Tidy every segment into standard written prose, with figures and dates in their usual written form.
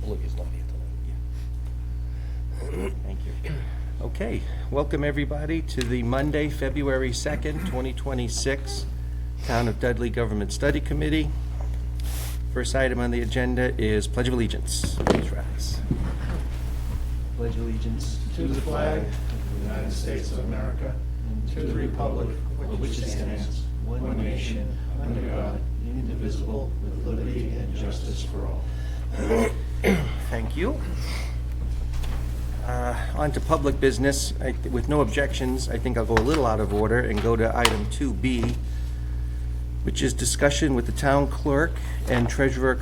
Olivia's not here tonight. Thank you. Okay, welcome everybody to the Monday, February 2nd, 2026 Town of Dudley Government Study Committee. First item on the agenda is Pledge of Allegiance. Please rise. Pledge allegiance to the flag of the United States of America, and to the republic for which it stands, one nation, under God, indivisible, with liberty and justice for all. Thank you. On to public business. With no objections, I think I'll go a little out of order and go to item 2B, which is discussion with the town clerk and treasurer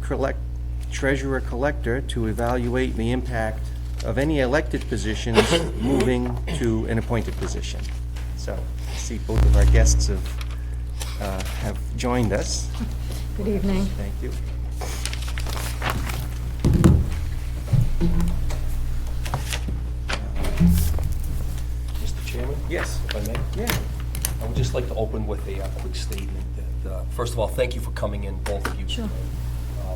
collector to evaluate the impact of any elected positions moving to an appointed position. So I see both of our guests have joined us. Good evening. Thank you. Mr. Chairman? Yes. If I may? Yeah. I would just like to open with a quick statement. That, first of all, thank you for coming in, both of you. Sure.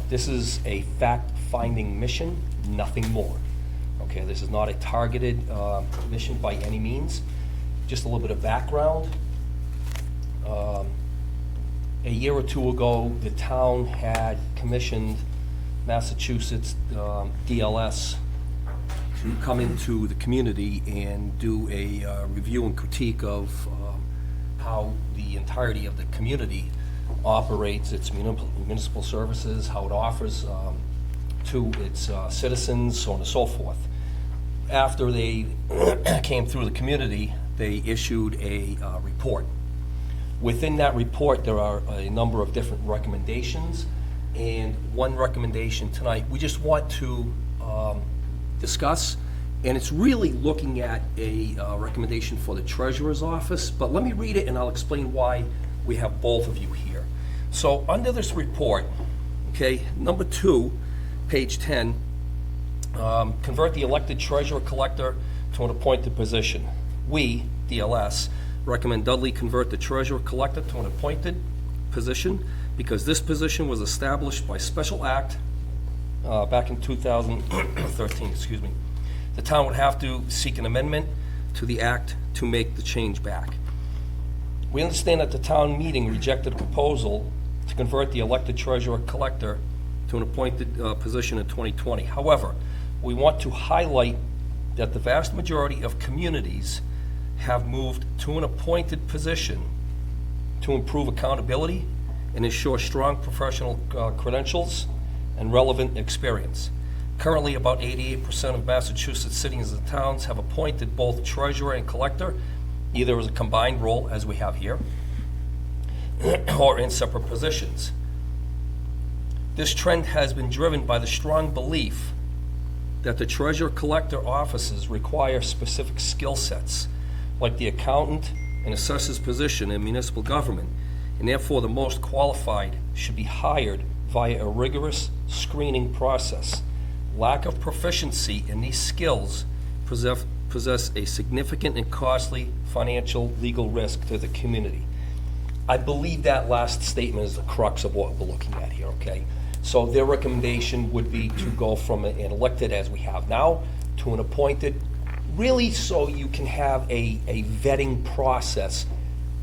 This is a fact-finding mission, nothing more. Okay, this is not a targeted mission by any means. Just a little bit of background. A year or two ago, the town had commissioned Massachusetts DLS to come into the community and do a review and critique of how the entirety of the community operates its municipal services, how it offers to its citizens, so on and so forth. After they came through the community, they issued a report. Within that report, there are a number of different recommendations, and one recommendation tonight we just want to discuss, and it's really looking at a recommendation for the treasurer's office, but let me read it and I'll explain why we have both of you here. So under this report, okay, number 2, page 10, convert the elected treasurer collector to an appointed position. We, DLS, recommend Dudley convert the treasurer collector to an appointed position because this position was established by special act back in 2013, excuse me. The town would have to seek an amendment to the act to make the change back. We understand that the town meeting rejected a proposal to convert the elected treasurer collector to an appointed position in 2020. However, we want to highlight that the vast majority of communities have moved to an appointed position to improve accountability and ensure strong professional credentials and relevant experience. Currently, about 88% of Massachusetts cities and towns have appointed both treasurer and collector, either as a combined role, as we have here, or in separate positions. This trend has been driven by the strong belief that the treasurer-collector offices require specific skill sets, like the accountant and assessor's position in municipal government, and therefore the most qualified should be hired via a rigorous screening process. Lack of proficiency in these skills possess a significant and costly financial legal risk to the community. I believe that last statement is the crux of what we're looking at here, okay? So their recommendation would be to go from an elected, as we have now, to an appointed, really so you can have a vetting process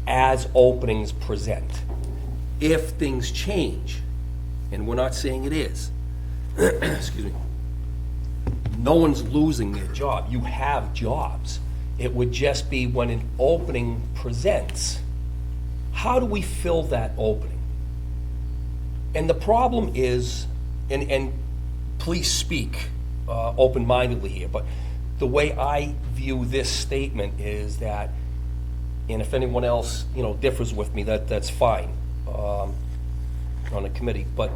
as openings present. If things change, and we're not saying it is, excuse me, no one's losing their job. You have jobs. It would just be when an opening presents, how do we fill that opening? And the problem is, and please speak open-mindedly here, but the way I view this statement is that, and if anyone else, differs with me, that's fine on the committee. But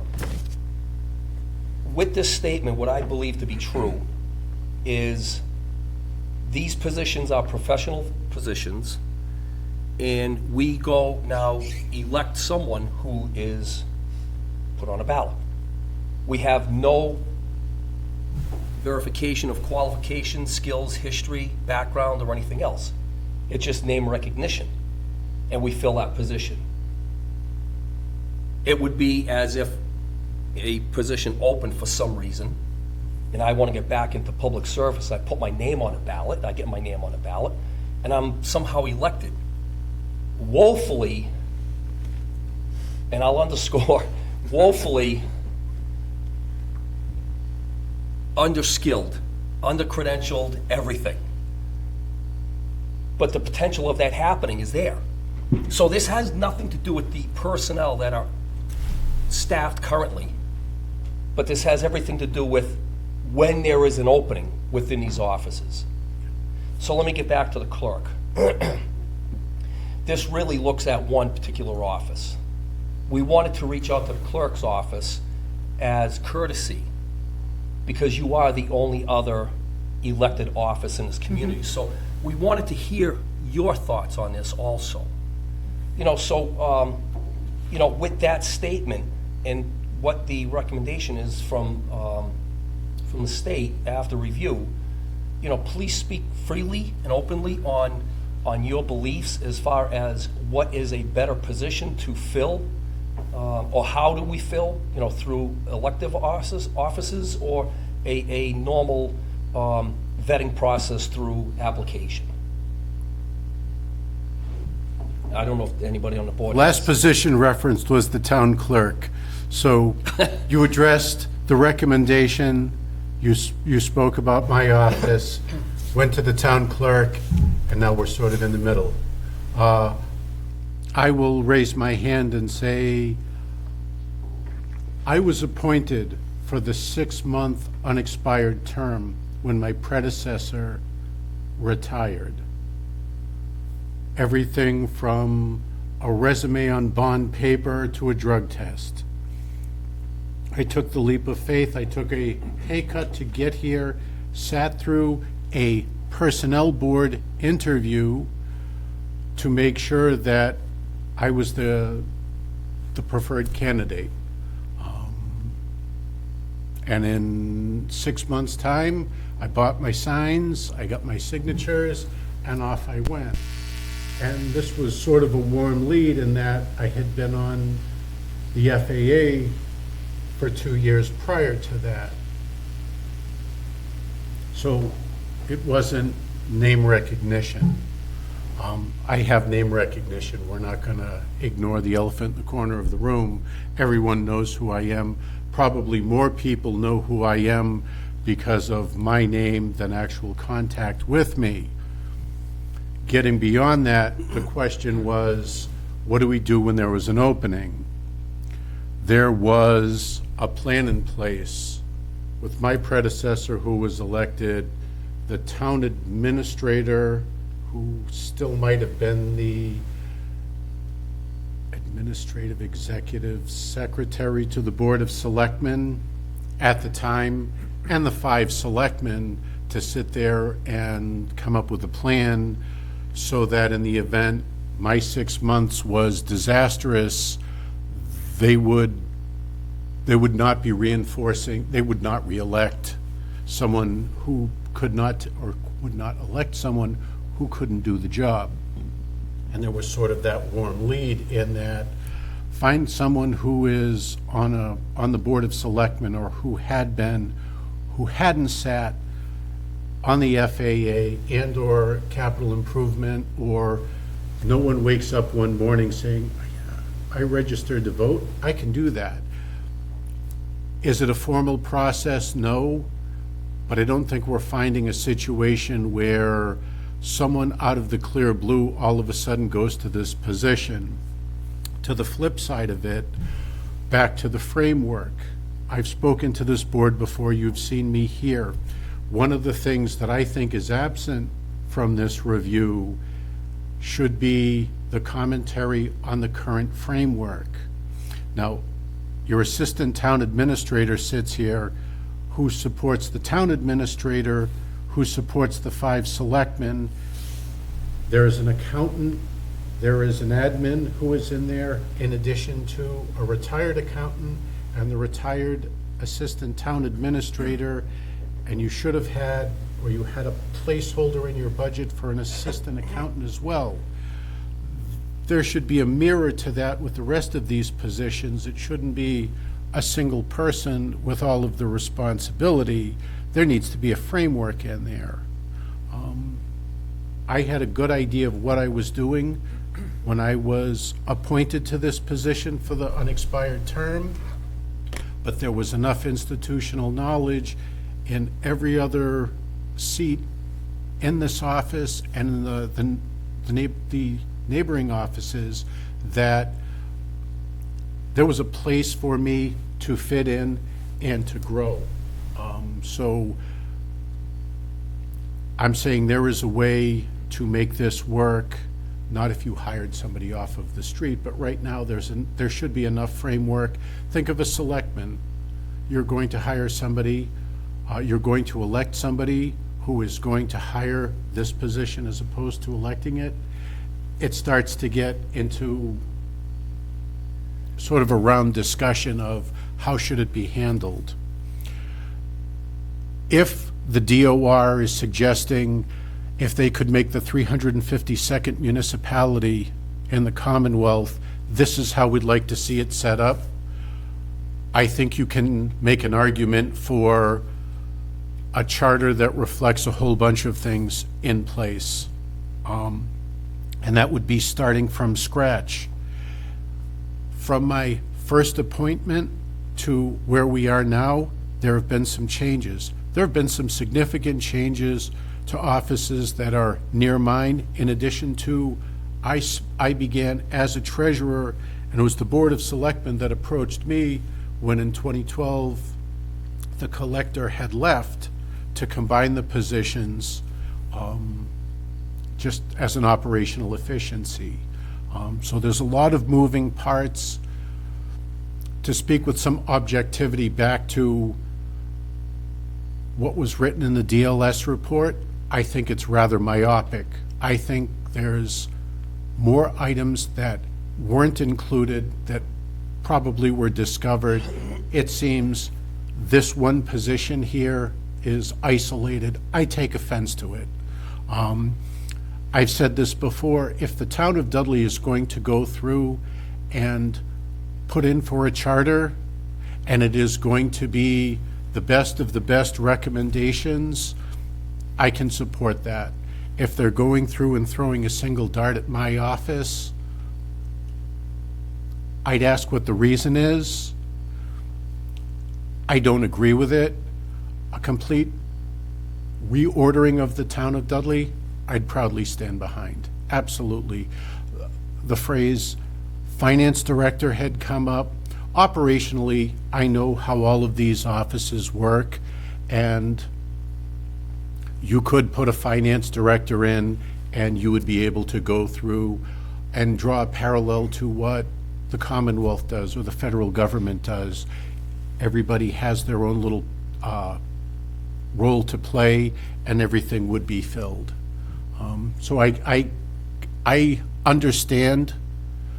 with this statement, what I believe to be true is these positions are professional positions, and we go now elect someone who is put on a ballot. We have no verification of qualifications, skills, history, background, or anything else. It's just name recognition, and we fill that position. It would be as if a position open for some reason, and I want to get back into public service, I put my name on a ballot, I get my name on a ballot, and I'm somehow elected. Woefully, and I'll underscore, woefully underskilled, undercredentialed, everything. But the potential of that happening is there. So this has nothing to do with the personnel that are staffed currently, but this has everything to do with when there is an opening within these offices. So let me get back to the clerk. This really looks at one particular office. We wanted to reach out to the clerk's office as courtesy, because you are the only other elected office in this community. So we wanted to hear your thoughts on this also. With that statement and what the recommendation is from the state after review, please speak freely and openly on your beliefs as far as what is a better position to fill, or how do we fill, through elective offices or a normal vetting process through application. I don't know if anybody on the board. Last position referenced was the town clerk. So you addressed the recommendation, you spoke about my office, went to the town clerk, and now we're sort of in the middle. I will raise my hand and say, I was appointed for the 6-month unexpired term when my predecessor retired. Everything from a resume on bond paper to a drug test. I took the leap of faith. I took a pay cut to get here, sat through a personnel board interview to make sure that I was the preferred candidate. And in 6 months' time, I bought my signs, I got my signatures, and off I went. And this was sort of a warm lead in that I had been on the FAA for 2 years prior to that. So it wasn't name recognition. I have name recognition. We're not going to ignore the elephant in the corner of the room. Everyone knows who I am. Probably more people know who I am because of my name than actual contact with me. Getting beyond that, the question was, what do we do when there was an opening? There was a plan in place with my predecessor who was elected, the town administrator, who still might have been the administrative executive secretary to the Board of Selectmen at the time, and the 5 selectmen to sit there and come up with a plan so that in the event my 6 months was disastrous, they would not be reinforcing, they would not re-elect someone who could not, or would not elect someone who couldn't do the job. And there was sort of that warm lead in that find someone who is on the Board of Selectmen or who hadn't sat on the FAA and or capital improvement, or no one wakes up one morning saying, I registered to vote, I can do that. Is it a formal process? No, but I don't think we're finding a situation where someone out of the clear blue all of a sudden goes to this position. To the flip side of it, back to the framework. I've spoken to this board before, you've seen me here. One of the things that I think is absent from this review should be the commentary on the current framework. Now, your assistant town administrator sits here who supports the town administrator, who supports the 5 selectmen. There is an accountant, there is an admin who is in there, in addition to a retired accountant and the retired assistant town administrator, and you should have had, or you had a placeholder in your budget for an assistant accountant as well. There should be a mirror to that with the rest of these positions. It shouldn't be a single person with all of the responsibility. There needs to be a framework in there. I had a good idea of what I was doing when I was appointed to this position for the unexpired term, but there was enough institutional knowledge in every other seat in this office and in the neighboring offices that there was a place for me to fit in and to grow. So I'm saying there is a way to make this work, not if you hired somebody off of the street, but right now there should be enough framework. Think of a selectman. You're going to hire somebody, you're going to elect somebody who is going to hire this position as opposed to electing it. It starts to get into sort of a round discussion of how should it be handled. If the DOR is suggesting if they could make the 352nd municipality in the Commonwealth, this is how we'd like to see it set up, I think you can make an argument for a charter that reflects a whole bunch of things in place. And that would be starting from scratch. From my first appointment to where we are now, there have been some changes. There have been some significant changes to offices that are near mine. In addition to, I began as a treasurer, and it was the Board of Selectmen that approached me when in 2012 the collector had left to combine the positions just as an operational efficiency. So there's a lot of moving parts. To speak with some objectivity back to what was written in the DLS report, I think it's rather myopic. I think there's more items that weren't included that probably were discovered. It seems this one position here is isolated. I take offense to it. I've said this before, if the town of Dudley is going to go through and put in for a charter, and it is going to be the best of the best recommendations, I can support that. If they're going through and throwing a single dart at my office, I'd ask what the reason is. I don't agree with it. A complete reordering of the town of Dudley, I'd proudly stand behind. Absolutely. The phrase finance director had come up. Operationally, I know how all of these offices work, and you could put a finance director in and you would be able to go through and draw a parallel to what the Commonwealth does or the federal government does. Everybody has their own little role to play, and everything would be filled. So I understand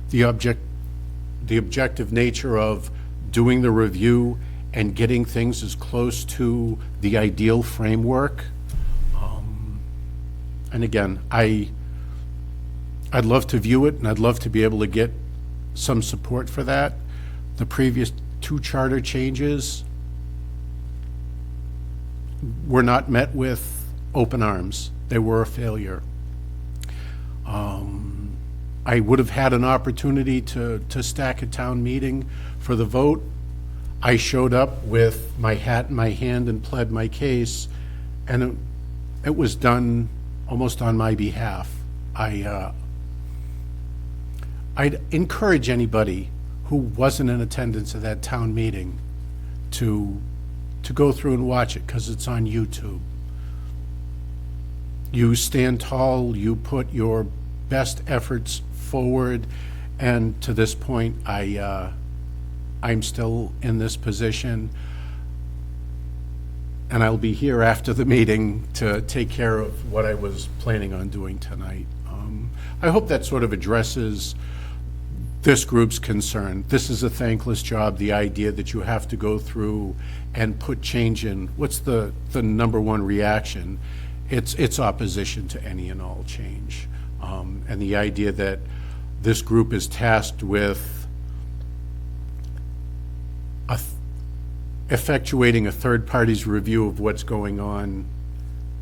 the objective nature of doing the review and getting things as close to the ideal framework. And again, I'd love to view it, and I'd love to be able to get some support for that. The previous two charter changes were not met with open arms. They were a failure. I would have had an opportunity to stack a town meeting for the vote. I showed up with my hat in my hand and pled my case, and it was done almost on my behalf. I'd encourage anybody who wasn't in attendance at that town meeting to go through and watch it, because it's on YouTube. You stand tall, you put your best efforts forward, and to this point, I'm still in this position, and I'll be here after the meeting to take care of what I was planning on doing tonight. I hope that sort of addresses this group's concern. This is a thankless job. The idea that you have to go through and put change in, what's the number one reaction? It's opposition to any and all change. And the idea that this group is tasked with effectuating a third party's review of what's going on,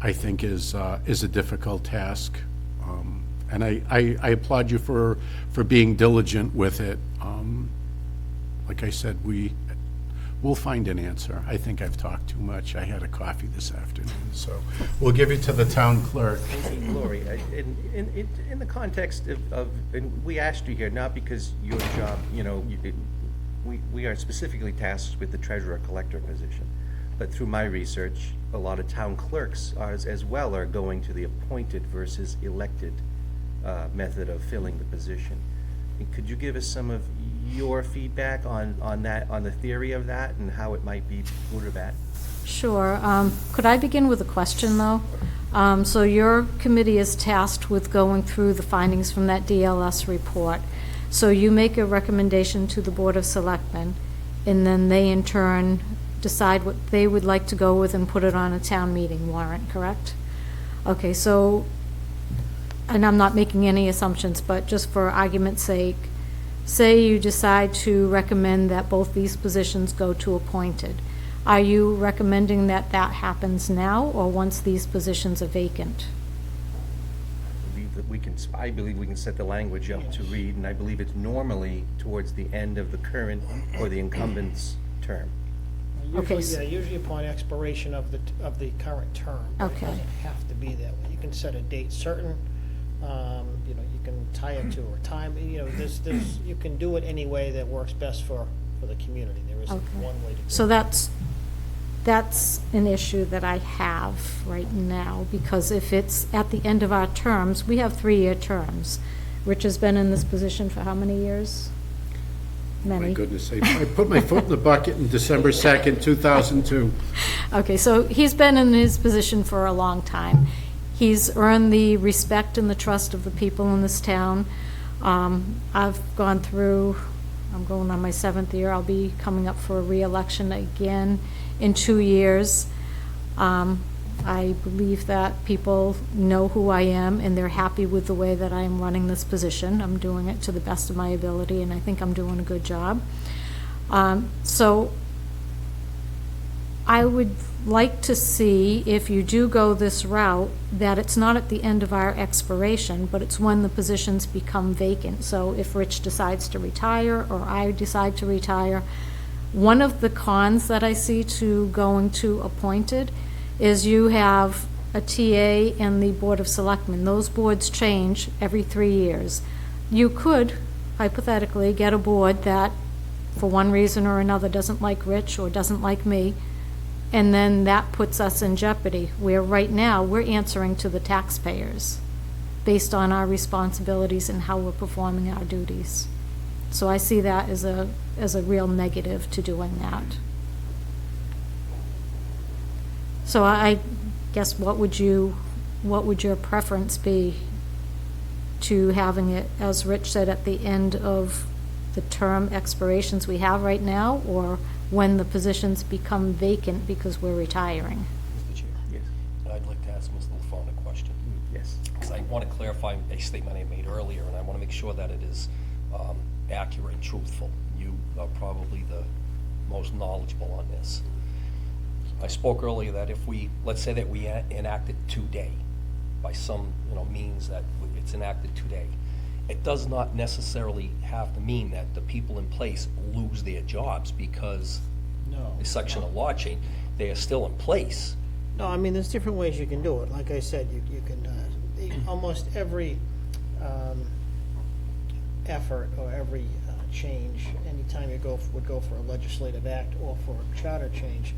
I think is a difficult task. And I applaud you for being diligent with it. Like I said, we'll find an answer. I think I've talked too much. I had a coffee this afternoon, so we'll give it to the town clerk. Lori, in the context of, and we asked you here, not because your job, we are specifically tasked with the treasurer-collector position, but through my research, a lot of town clerks as well are going to the appointed versus elected method of filling the position. And could you give us some of your feedback on that, on the theory of that, and how it might be good or bad? Sure. Could I begin with a question, though? So your committee is tasked with going through the findings from that DLS report. So you make a recommendation to the Board of Selectmen, and then they in turn decide what they would like to go with and put it on a town meeting warrant, correct? Okay, so, and I'm not making any assumptions, but just for argument's sake, say you decide to recommend that both these positions go to appointed. Are you recommending that that happens now or once these positions are vacant? I believe we can set the language up to read, and I believe it's normally towards the end of the current or the incumbent's term. Okay, Usually upon expiration of the current term. But Okay. It doesn't have to be that way. You can set a date certain, you can tie it to a time, you can do it any way that works best for the community. There isn't Okay. one way to do it. So that's an issue that I have right now, because if it's at the end of our terms, we have 3-year terms. Rich has been in this position for how many years? Many. My goodness, I put my foot in the bucket in December 2nd, 2002. Okay, so he's been in his position for a long time. He's earned the respect and the trust of the people in this town. I've gone through, I'm going on my 7th year. I'll be coming up for a re-election again in 2 years. I believe that people know who I am and they're happy with the way that I'm running this position. I'm doing it to the best of my ability, and I think I'm doing a good job. So I would like to see, if you do go this route, that it's not at the end of our expiration, but it's when the positions become vacant. So if Rich decides to retire or I decide to retire, one of the cons that I see to going to appointed is you have a TA and the Board of Selectmen. Those boards change every 3 years. You could, hypothetically, get a board that, for one reason or another, doesn't like Rich or doesn't like me, and then that puts us in jeopardy, where right now, we're answering to the taxpayers based on our responsibilities and how we're performing our duties. So I see that as a real negative to doing that. So I guess what would your preference be to having it, as Rich said, at the end of the term expirations we have right now, or when the positions become vacant because we're retiring? Mr. Chair, Yes. I'd like to ask Ms. LaFawn a question. Yes. Because I want to clarify a statement I made earlier, and I want to make sure that it is accurate and truthful. You are probably the most knowledgeable on this. I spoke earlier that if we, let's say that we enact it today, by some means that it's enacted today, it does not necessarily have to mean that the people in place lose their jobs because No. a section of law change. They are still in place. No, I mean, there's different ways you can do it. Like I said, you can, almost every effort or every change, anytime you would go for a legislative act or for a charter change,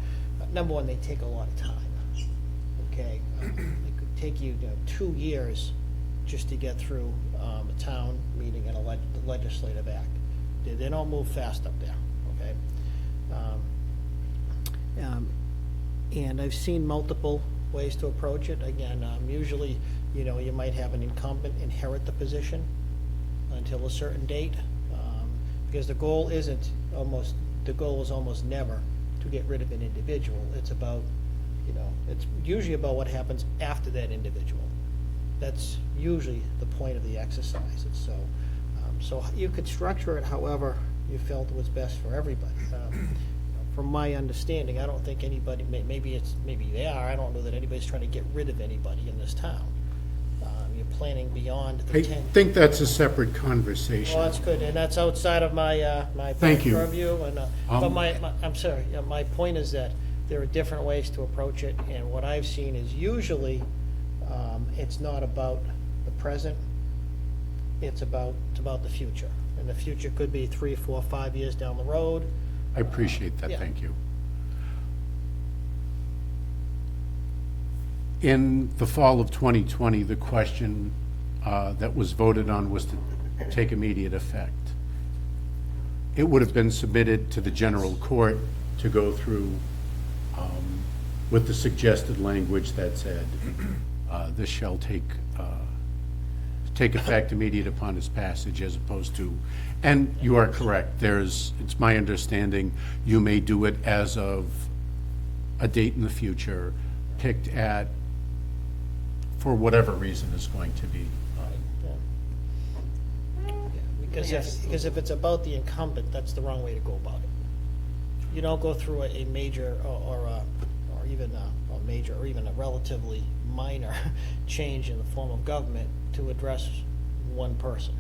number one, they take a lot of time, okay? It could take you 2 years just to get through a town meeting and a legislative act. They don't move fast up there, okay? And I've seen multiple ways to approach it. Again, usually, you might have an incumbent inherit the position until a certain date, because the goal is almost never to get rid of an individual. It's about, it's usually about what happens after that individual. That's usually the point of the exercise. So you could structure it however you felt was best for everybody. from my understanding, I don't think anybody, maybe they are, I don't know that anybody's trying to get rid of anybody in this town. You're planning beyond the I 10. think that's a separate conversation. Well, that's good, and that's outside of my, my Thank you. purview, and, but Um, I'm sorry, my point is that there are different ways to approach it, and what I've seen is usually, it's not about the present, it's about the future. And the future could be 3, 4, 5 years down the road. I appreciate that, Yeah. thank you. In the fall of 2020, the question that was voted on was to take immediate effect. It would have been submitted to the general court to go through with the suggested language that said, this shall take effect immediate upon its passage, as opposed to, and you are correct, it's my understanding, you may do it as of a date in the future, picked at, for whatever reason is going to be. Because if it's about the incumbent, that's the wrong way to go about it. You don't go through a major or even a major or even a relatively minor change in the form of government to address one person.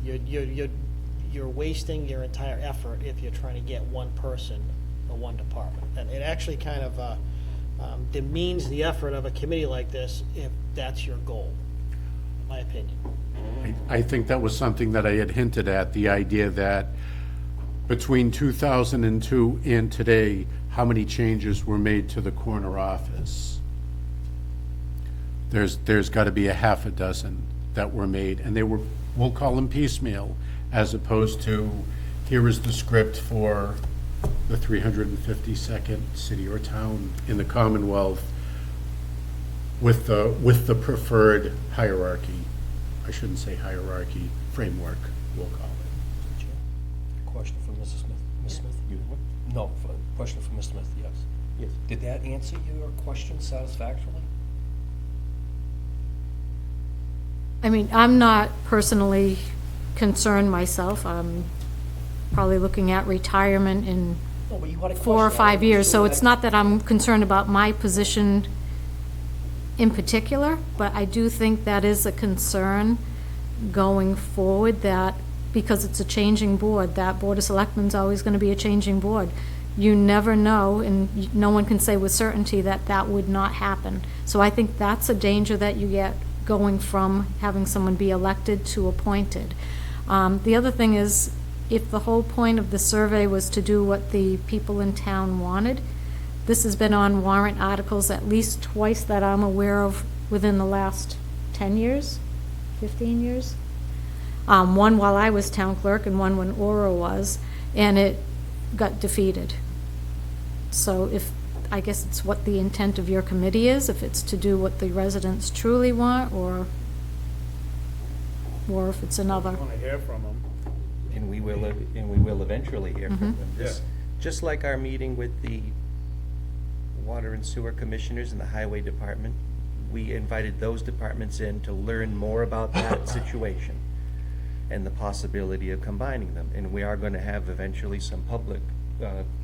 You're wasting your entire effort if you're trying to get one person or one department. And it actually kind of demeans the effort of a committee like this if that's your goal, in my opinion. I think that was something that I had hinted at, the idea that between 2002 and today, how many changes were made to the corner office? There's got to be a half a dozen that were made, and they were, we'll call them piecemeal, as opposed to, here is the script for the 352nd city or town in the Commonwealth with the preferred hierarchy. I shouldn't say hierarchy, framework, we'll call it. Question from Mrs. Smith. Ms. Smith? No, question from Ms. Smith, yes. Yes. Did that answer your question satisfactorily? I mean, I'm not personally concerned myself. I'm probably looking at retirement in No, but you had a 4 or question. 5 years, so Understood it's that. not that I'm concerned about my position in particular, but I do think that is a concern going forward, that because it's a changing board, that Board of Selectmen's always going to be a changing board. You never know, and no one can say with certainty that that would not happen. So I think that's a danger that you get going from having someone be elected to appointed. The other thing is, if the whole point of the survey was to do what the people in town wanted, this has been on warrant articles at least twice that I'm aware of within the last 10 years, 15 years. One while I was town clerk and one when Aura was, and it got defeated. So I guess it's what the intent of your committee is, if it's to do what the residents truly want, or if it's another. Want to hear from them. And we will eventually hear from them. Yeah. Just like our meeting with the water and sewer commissioners and the highway department, we invited those departments in to learn more about that situation and the possibility of combining them. And we are going to have eventually some public,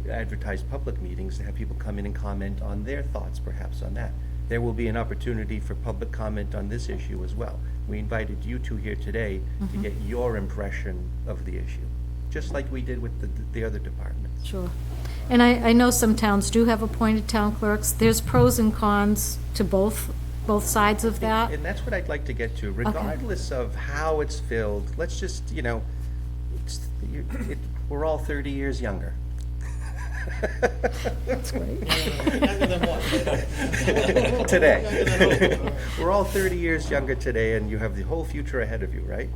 advertised public meetings to have people come in and comment on their thoughts perhaps on that. There will be an opportunity for public comment on this issue as well. We invited you two here today to get your impression of the issue, just like we did with the other departments. Sure. And I know some towns do have appointed town clerks. There's pros and cons to both sides of that. And that's what I'd like to get to, regardless of how it's filled. Let's just, we're all 30 years younger. That's great. Younger than what? Today. We're all 30 years younger today, and you have the whole future ahead of you, right?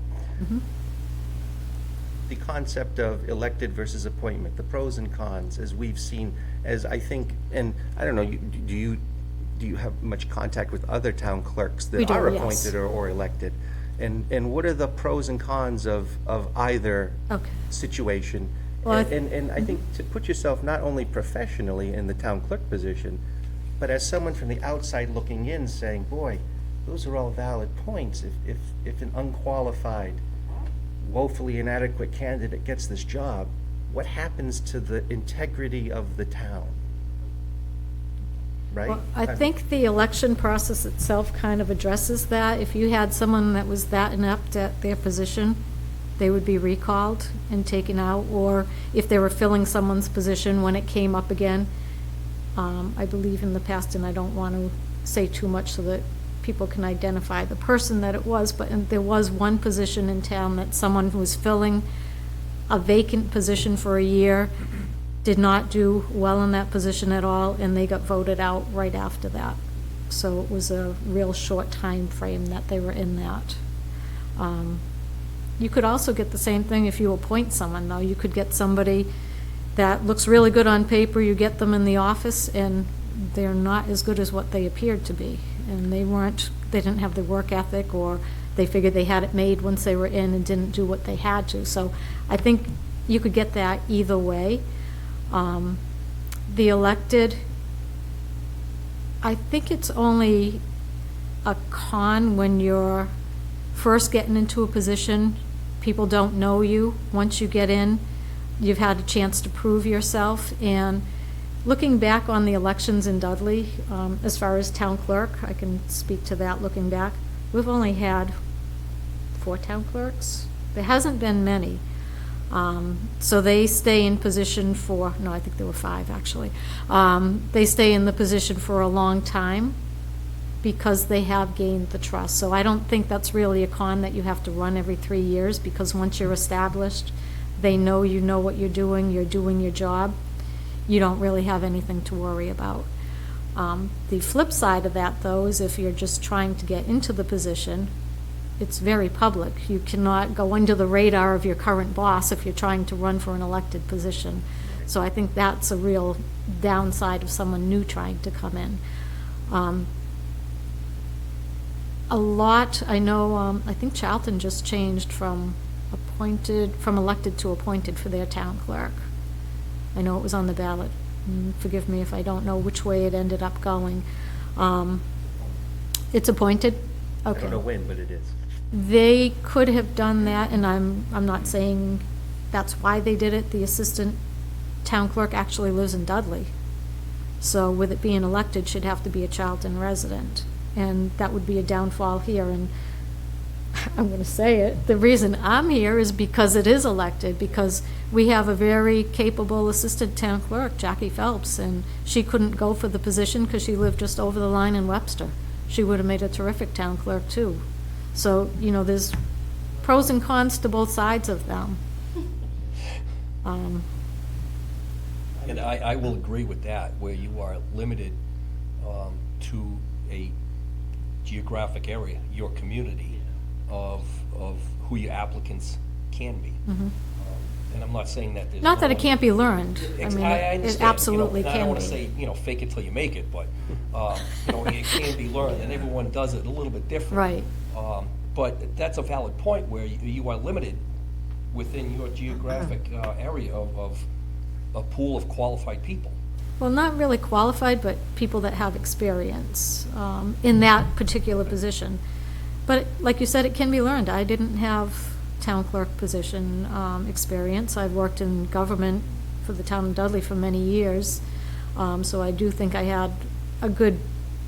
The concept of elected versus appointment, the pros and cons, as we've seen, as I think, and I don't know, do you have much contact with other town clerks We that do, are yes. appointed or elected? And what are the pros and cons of either Okay. situation? Well, And I think to put yourself not only professionally in the town clerk position, but as someone from the outside looking in saying, boy, those are all valid points. If an unqualified, woefully inadequate candidate gets this job, what happens to the integrity of the town? Right? Well, I think the election process itself kind of addresses that. If you had someone that was that inept at their position, they would be recalled and taken out, or if they were filling someone's position when it came up again. I believe in the past, and I don't want to say too much so that people can identify the person that it was, but there was one position in town that someone who was filling a vacant position for a year did not do well in that position at all, and they got voted out right after that. So it was a real short time frame that they were in that. You could also get the same thing if you appoint someone, though. You could get somebody that looks really good on paper, you get them in the office, and they're not as good as what they appeared to be. And they didn't have the work ethic, or they figured they had it made once they were in and didn't do what they had to. So I think you could get that either way. The elected, I think it's only a con when you're first getting into a position, people don't know you. Once you get in, you've had a chance to prove yourself. And looking back on the elections in Dudley, as far as town clerk, I can speak to that looking back. We've only had 4 town clerks. There hasn't been many. So they stay in position for, no, I think there were 5 actually. They stay in the position for a long time because they have gained the trust. So I don't think that's really a con that you have to run every 3 years, because once you're established, they know you know what you're doing your job. You don't really have anything to worry about. The flip side of that, though, is if you're just trying to get into the position, it's very public. You cannot go under the radar of your current boss if you're trying to run for an elected position. So I think that's a real downside of someone new trying to come in. A lot, I know, I think Charlton just changed from elected to appointed for their town clerk. I know it was on the ballot. Forgive me if I don't know which way it ended up going. It's appointed? I Okay. don't know when, but it is. They could have done that, and I'm not saying that's why they did it. The assistant town clerk actually lives in Dudley. So with it being elected, should have to be a Charlton resident. And that would be a downfall here. And I'm going to say it, the reason I'm here is because it is elected, because we have a very capable assistant town clerk, Jackie Phelps, and she couldn't go for the position because she lived just over the line in Webster. She would have made a terrific town clerk, too. So, you know, there's pros and cons to both sides of them. And I will agree with that, where you are limited to a geographic area, your community, of who your applicants can be. And I'm not saying that there's... Not that no it can't be learned. I mean, I it understand, absolutely and I can don't want to be. say, fake it till you make it, but, it can be learned, and everyone does it a little bit different. Right. But that's a valid point, where you are limited within your geographic area of a pool of qualified people. Well, not really qualified, but people that have experience in that particular position. But like you said, it can be learned. I didn't have town clerk position experience. I've worked in government for the town of Dudley for many years. So I do think I had a good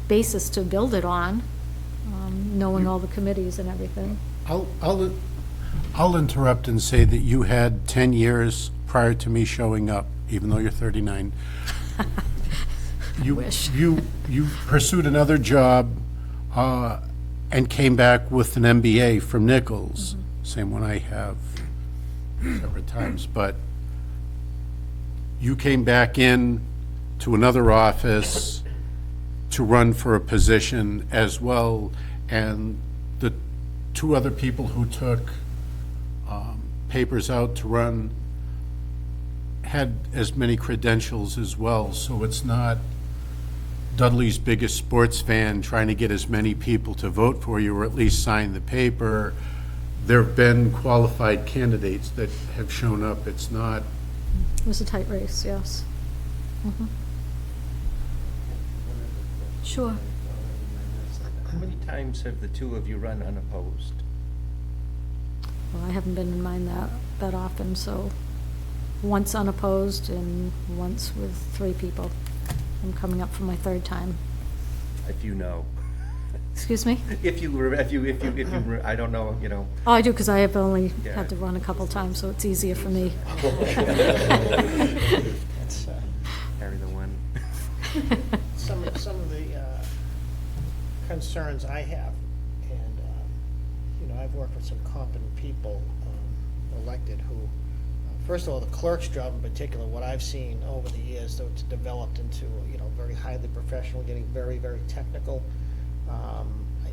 basis to build it on, knowing all the committees and everything. I'll interrupt and say that you had 10 years prior to me showing up, even though you're 39. Wish. You pursued another job and came back with an MBA from Nichols, same one I have several times, but you came back in to another office to run for a position as well, and the 2 other people who took papers out to run had as many credentials as well, so it's not Dudley's biggest sports fan trying to get as many people to vote for you or at least sign the paper. There have been qualified candidates that have shown up. It's not... It was a tight race, yes. Sure. How many times have the 2 of you run unopposed? Well, I haven't been in mine that often, so once unopposed and once with 3 people. I'm coming up for my 3rd time. If you know. Excuse me? If you, I don't know, you know. Oh, I do, because I have only Yeah. had to run a couple times, so it's easier for me. That's, Carry the one. some of the concerns I have, and, I've worked with some competent people elected who, first of all, the clerk's job in particular, what I've seen over the years, though it's developed into, very highly professional, getting very, very technical.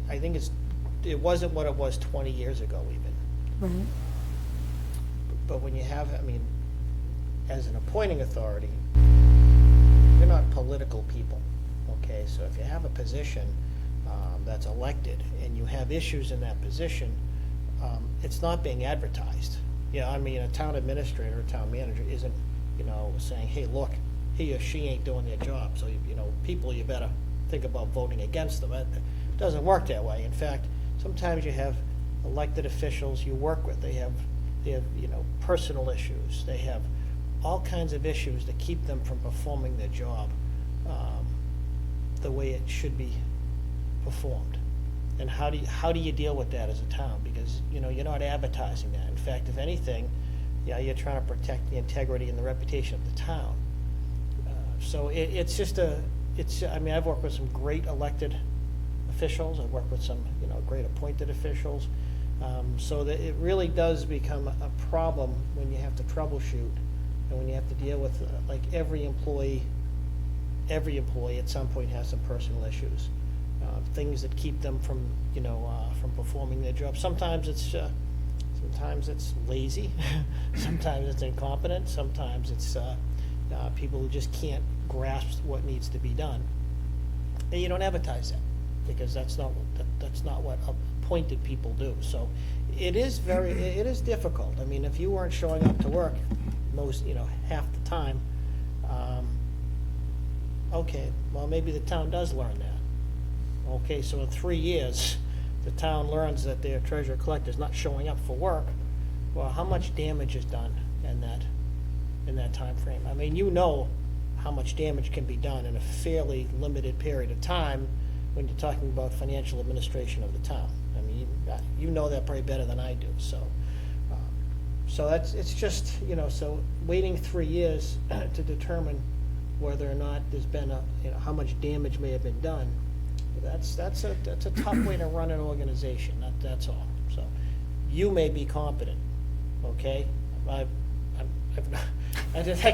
I think it wasn't what it was 20 years ago even. Right. But when you have, as an appointing authority, you're not political people, okay? So if you have a position that's elected and you have issues in that position, it's not being advertised. A town administrator or town manager isn't, saying, hey, look, he or she ain't doing their job, so, people, you better think about voting against them. It doesn't work that way. In fact, sometimes you have elected officials you work with. They have personal issues. They have all kinds of issues that keep them from performing their job the way it should be performed. And how do you deal with that as a town? Because, you're not advertising that. In fact, if anything, you're trying to protect the integrity and the reputation of the town. So I've worked with some great elected officials. I've worked with some, great appointed officials. So that it really does become a problem when you have to troubleshoot and when you have to deal with, like, every employee at some point has some personal issues. Things that keep them from, from performing their job. Sometimes it's lazy. Sometimes it's incompetent. Sometimes it's people who just can't grasp what needs to be done. And you don't advertise that because that's not what appointed people do. So it is difficult. If you weren't showing up to work half the time, okay, well, maybe the town does learn that. Okay, so in 3 years, the town learns that their treasurer collector is not showing up for work. Well, how much damage is done in that time frame? How much damage can be done in a fairly limited period of time when you're talking about financial administration of the town. You know that probably better than I do. So it's just, so waiting 3 years to determine whether or not there's been how much damage may have been done. That's a tough way to run an organization. That's all. So you may be competent, okay? That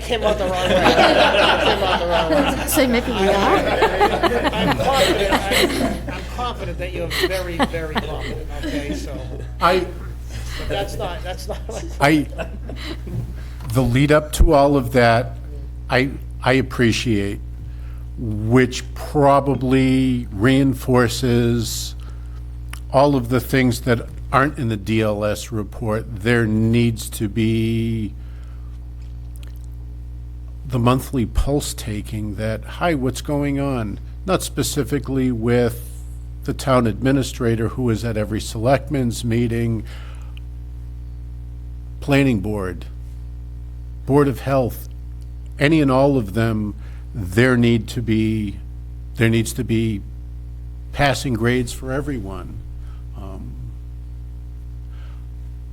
came out the wrong way. Say maybe we are. I'm confident that you're very, very competent, okay? So but that's not. The lead up to all of that, I appreciate, which probably reinforces all of the things that aren't in the DLS report. There needs to be the monthly pulse taking that, hi, what's going on? Not specifically with the town administrator who is at every selectmen's meeting, planning board, Board of Health, any and all of them. There needs to be passing grades for everyone.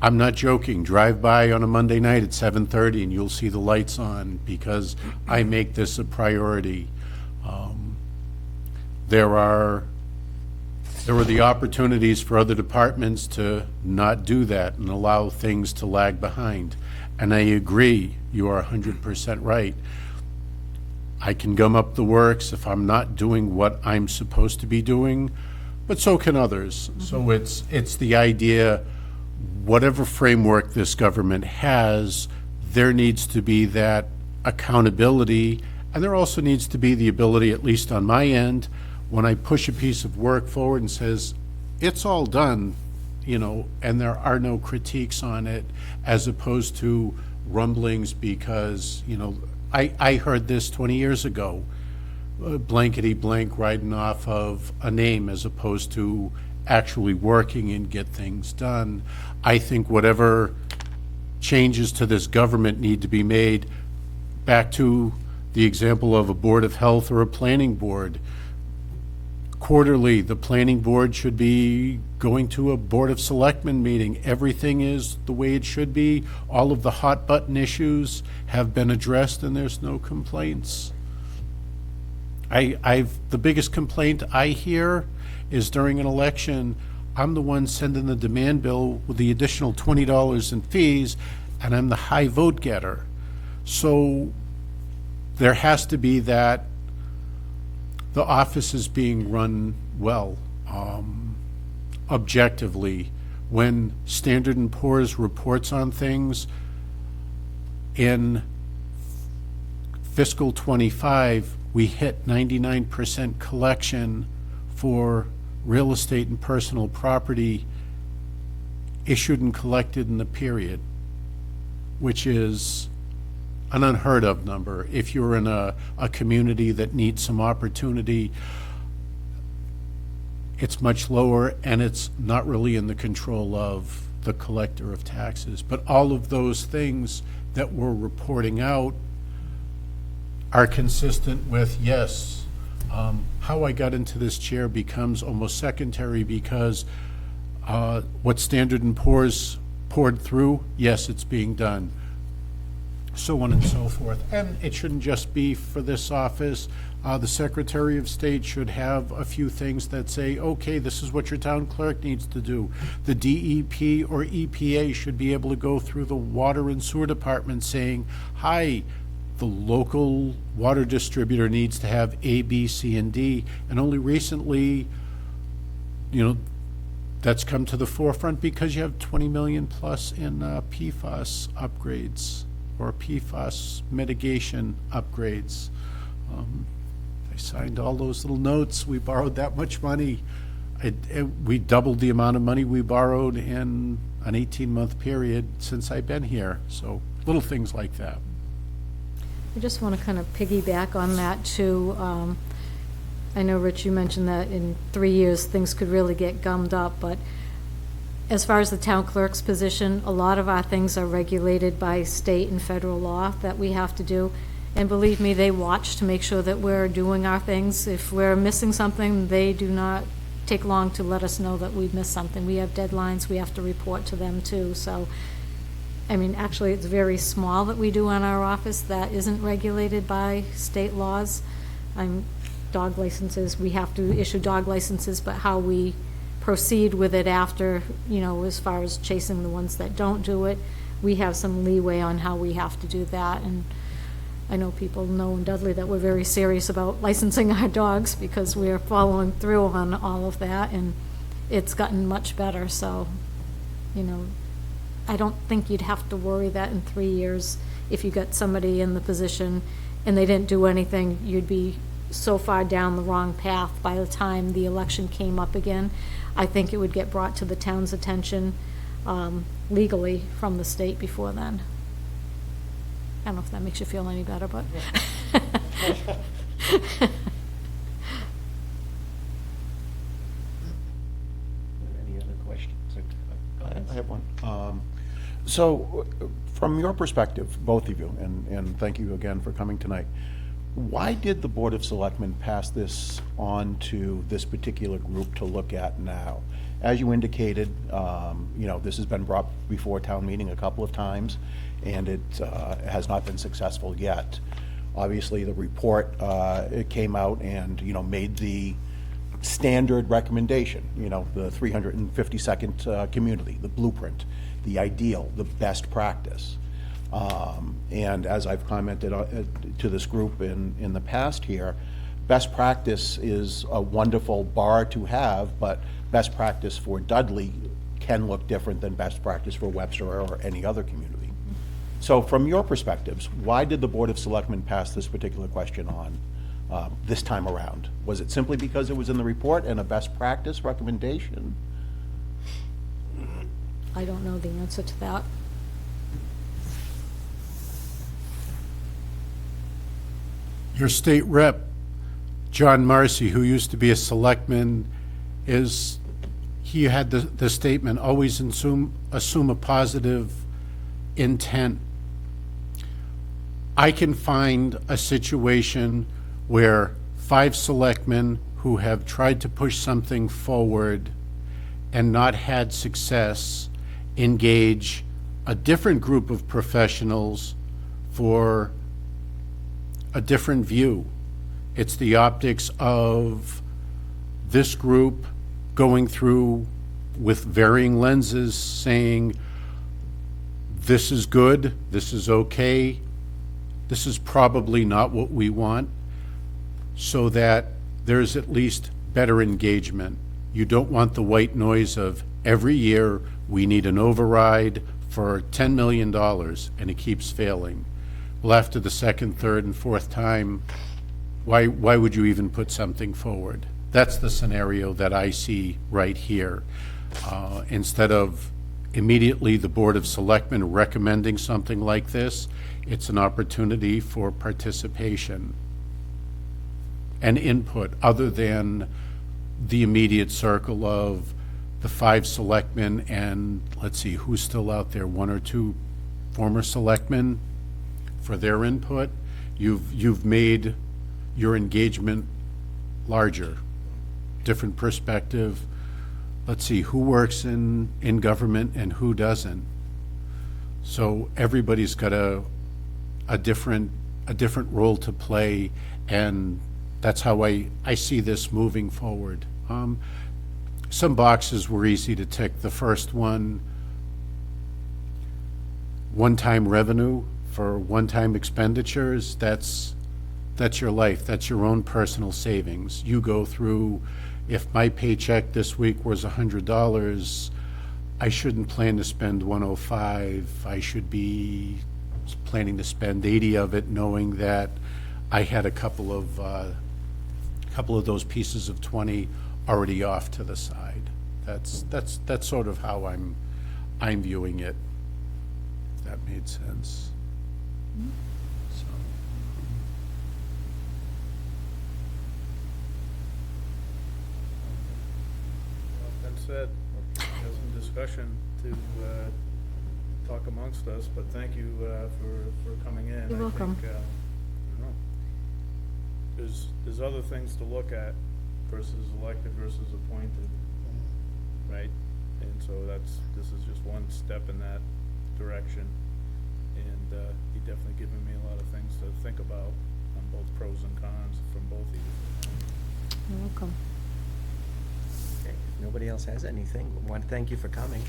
I'm not joking. Drive by on a Monday night at 7:30 and you'll see the lights on because I make this a priority. There were the opportunities for other departments to not do that and allow things to lag behind. And I agree, you are 100% right. I can gum up the works if I'm not doing what I'm supposed to be doing, but so can others. So it's the idea, whatever framework this government has, there needs to be that accountability, and there also needs to be the ability, at least on my end, when I push a piece of work forward and says, it's all done, and there are no critiques on it, as opposed to rumblings because, I heard this 20 years ago, blankety blank riding off of a name as opposed to actually working and get things done. I think whatever changes to this government need to be made. Back to the example of a Board of Health or a planning board. Quarterly, the planning board should be going to a Board of Selectmen meeting. Everything is the way it should be. All of the hot button issues have been addressed and there's no complaints. The biggest complaint I hear is during an election, I'm the one sending the demand bill with the additional $20 in fees, and I'm the high vote getter. So there has to be that the office is being run well, objectively. When Standard & Poor's reports on things, in fiscal '25, we hit 99% collection for real estate and personal property issued and collected in the period, which is an unheard of number. If you're in a community that needs some opportunity, it's much lower, and it's not really in the control of the collector of taxes. But all of those things that we're reporting out are consistent with, yes, how I got into this chair becomes almost secondary, because what Standard & Poor's poured through, yes, it's being done. So on and so forth. And it shouldn't just be for this office. The Secretary of State should have a few things that say, okay, this is what your town clerk needs to do. The DEP or EPA should be able to go through the water and sewer department saying, hi, the local water distributor needs to have A, B, C, and D. And only recently, that's come to the forefront because you have 20 million plus in PFAS upgrades or PFAS mitigation upgrades. I signed all those little notes. We borrowed that much money. We doubled the amount of money we borrowed in an 18-month period since I've been here. So little things like that. I just want to kind of piggyback on that too. I know, Rich, you mentioned that in 3 years things could really get gummed up, but as far as the town clerk's position, a lot of our things are regulated by state and federal law that we have to do. And believe me, they watch to make sure that we're doing our things. If we're missing something, they do not take long to let us know that we've missed something. We have deadlines, we have to report to them too. So, I mean, actually, it's very small that we do on our office that isn't regulated by state laws. Dog licenses, we have to issue dog licenses, but how we proceed with it after, as far as chasing the ones that don't do it, we have some leeway on how we have to do that. And I know people know in Dudley that we're very serious about licensing our dogs because we're following through on all of that, and it's gotten much better. So, I don't think you'd have to worry that in 3 years, if you got somebody in the position and they didn't do anything, you'd be so far down the wrong path by the time the election came up again. I think it would get brought to the town's attention legally from the state before then. I don't know if that makes you feel any better, but. Any other questions or comments? I have one. So, from your perspective, both of you, and thank you again for coming tonight, why did the Board of Selectmen pass this on to this particular group to look at now? As you indicated, this has been brought before town meeting a couple of times, and it has not been successful yet. Obviously, the report, it came out and, made the standard recommendation, the 352nd community, the blueprint, the ideal, the best practice. And as I've commented to this group in the past here, best practice is a wonderful bar to have, but best practice for Dudley can look different than best practice for Webster or any other community. So from your perspectives, why did the Board of Selectmen pass this particular question on this time around? Was it simply because it was in the report and a best practice recommendation? I don't know the answer to that. Your state rep, John Marcy, who used to be a selectman, he had the statement, always assume a positive intent, I can find a situation where 5 selectmen who have tried to push something forward and not had success engage a different group of professionals for a different view. It's the optics of this group going through with varying lenses, saying, this is good, this is okay, this is probably not what we want, so that there's at least better engagement. You don't want the white noise of every year, we need an override for $10 million, and it keeps failing. Well, after the second, third, and fourth time, why would you even put something forward? That's the scenario that I see right here. Instead of immediately the Board of Selectmen recommending something like this, it's an opportunity for participation and input other than the immediate circle of the 5 selectmen and, let's see, who's still out there, 1 or 2 former selectmen for their input. You've made your engagement larger, different perspective. Let's see, who works in government and who doesn't. So everybody's got a different role to play, and that's how I see this moving forward. Some boxes were easy to tick. The first one-time revenue for one-time expenditures, that's your life. That's your own personal savings. You go through, if my paycheck this week was $100, I shouldn't plan to spend 105. I should be planning to spend 80 of it, knowing that I had a couple of those pieces of 20 already off to the side. That's sort of how I'm viewing it, if that made sense. So. That said, we have some discussion to talk amongst us, but thank you for coming in. You're welcome. I don't know. There's other things to look at versus elected versus appointed, right? And so this is just one step in that direction. And you definitely given me a lot of things to think about on both pros and cons from both of you. You're welcome. Okay, if nobody else has anything, I want to thank you for coming.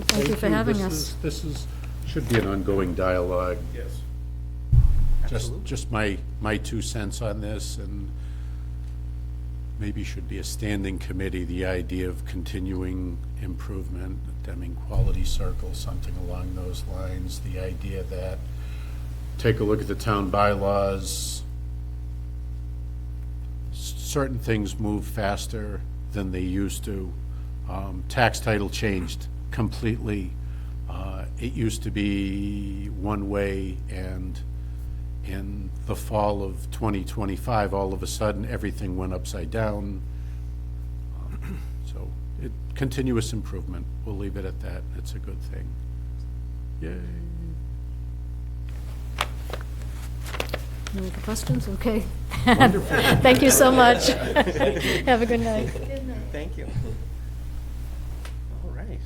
Thank you for having us. This should be an ongoing dialogue. Yes. Just my 2 cents on this, and maybe should be a standing committee, the idea of continuing improvement, Deming Quality Circle, something along those lines, the idea that take a look at the town bylaws, certain things move faster than they used to. Tax title changed completely. It used to be one way, and in the fall of 2025, all of a sudden, everything went upside down. So, continuous improvement. We'll leave it at that. It's a good thing. Yay. Any other questions? Okay. Thank you so much. Have a good night. Thank you. All right.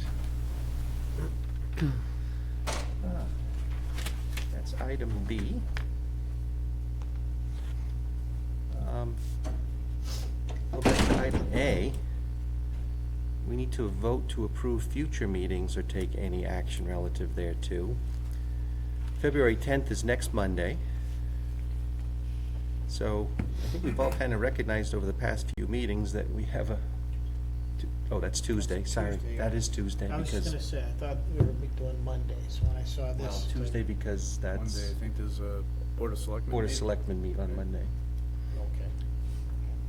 That's item B. Go back to item A. We need to vote to approve future meetings or take any action relative thereto. February 10th is next Monday. So I think we've all kind of recognized over the past few meetings that we have oh, that's Tuesday, sorry. Tuesday, That is Tuesday I was just because, gonna say, I thought we were doing Mondays when I saw well, this. Tuesday because Monday, that's I think there's a Board of Selectmen. Board of meeting. Selectmen meet on Monday. Okay.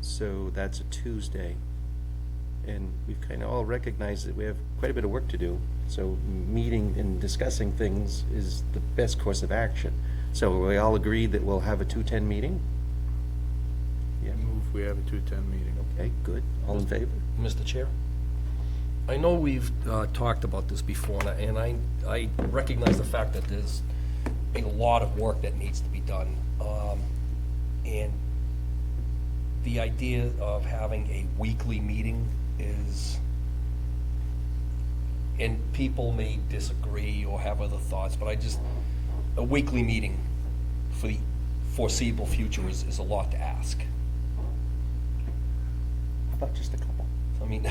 So that's a Tuesday. And we've kind of all recognized that we have quite a bit of work to do. So meeting and discussing things is the best course of action. So we all agree that we'll have a 2:10 meeting? Yeah, Move, we have a 2:10 meeting. okay, good. All in favor? Mr. Chair? I know we've talked about this before, and I recognize the fact that there's a lot of work that needs to be done. And the idea of having a weekly meeting is, and people may disagree or have other thoughts, but a weekly meeting for the foreseeable future is a lot to ask. How about just a couple? I mean,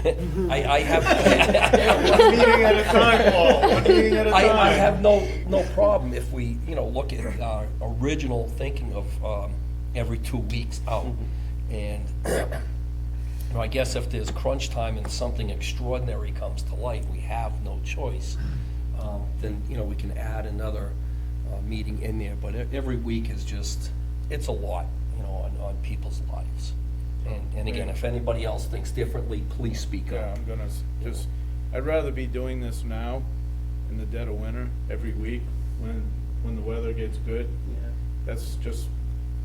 I have. One meeting at a time, Paul, one meeting at a time. I have no problem if we, look at our original thinking of every 2 weeks out. And, I guess if there's crunch time and something extraordinary comes to light, we have no choice, then, we can add another meeting in there. But every week is just, it's a lot, on people's lives. And again, if anybody else thinks differently, please speak Yeah, up. I'm gonna just, I'd rather be doing this now, in the dead of winter, every week, when the weather gets good. That's just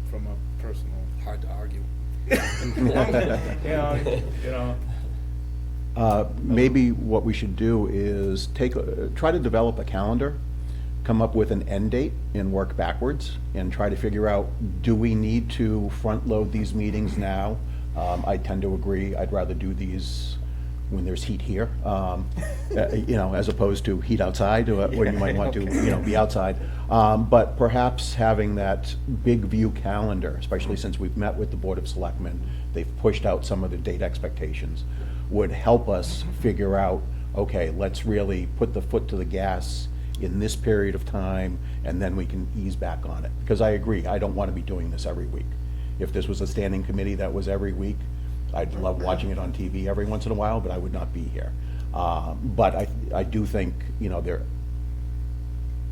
from a personal. Hard to argue. Maybe what we should do is try to develop a calendar, come up with an end date and work backwards and try to figure out, do we need to front load these meetings now? I tend to agree. I'd rather do these when there's heat here, as opposed to heat outside, where you might want to, be outside. But perhaps having that big view calendar, especially since we've met with the Board of Selectmen, they've pushed out some of the date expectations, would help us figure out, okay, let's really put the foot to the gas in this period of time, and then we can ease back on it. Because I agree, I don't want to be doing this every week. If this was a standing committee that was every week, I'd love watching it on TV every once in a while, but I would not be here. But I do think, there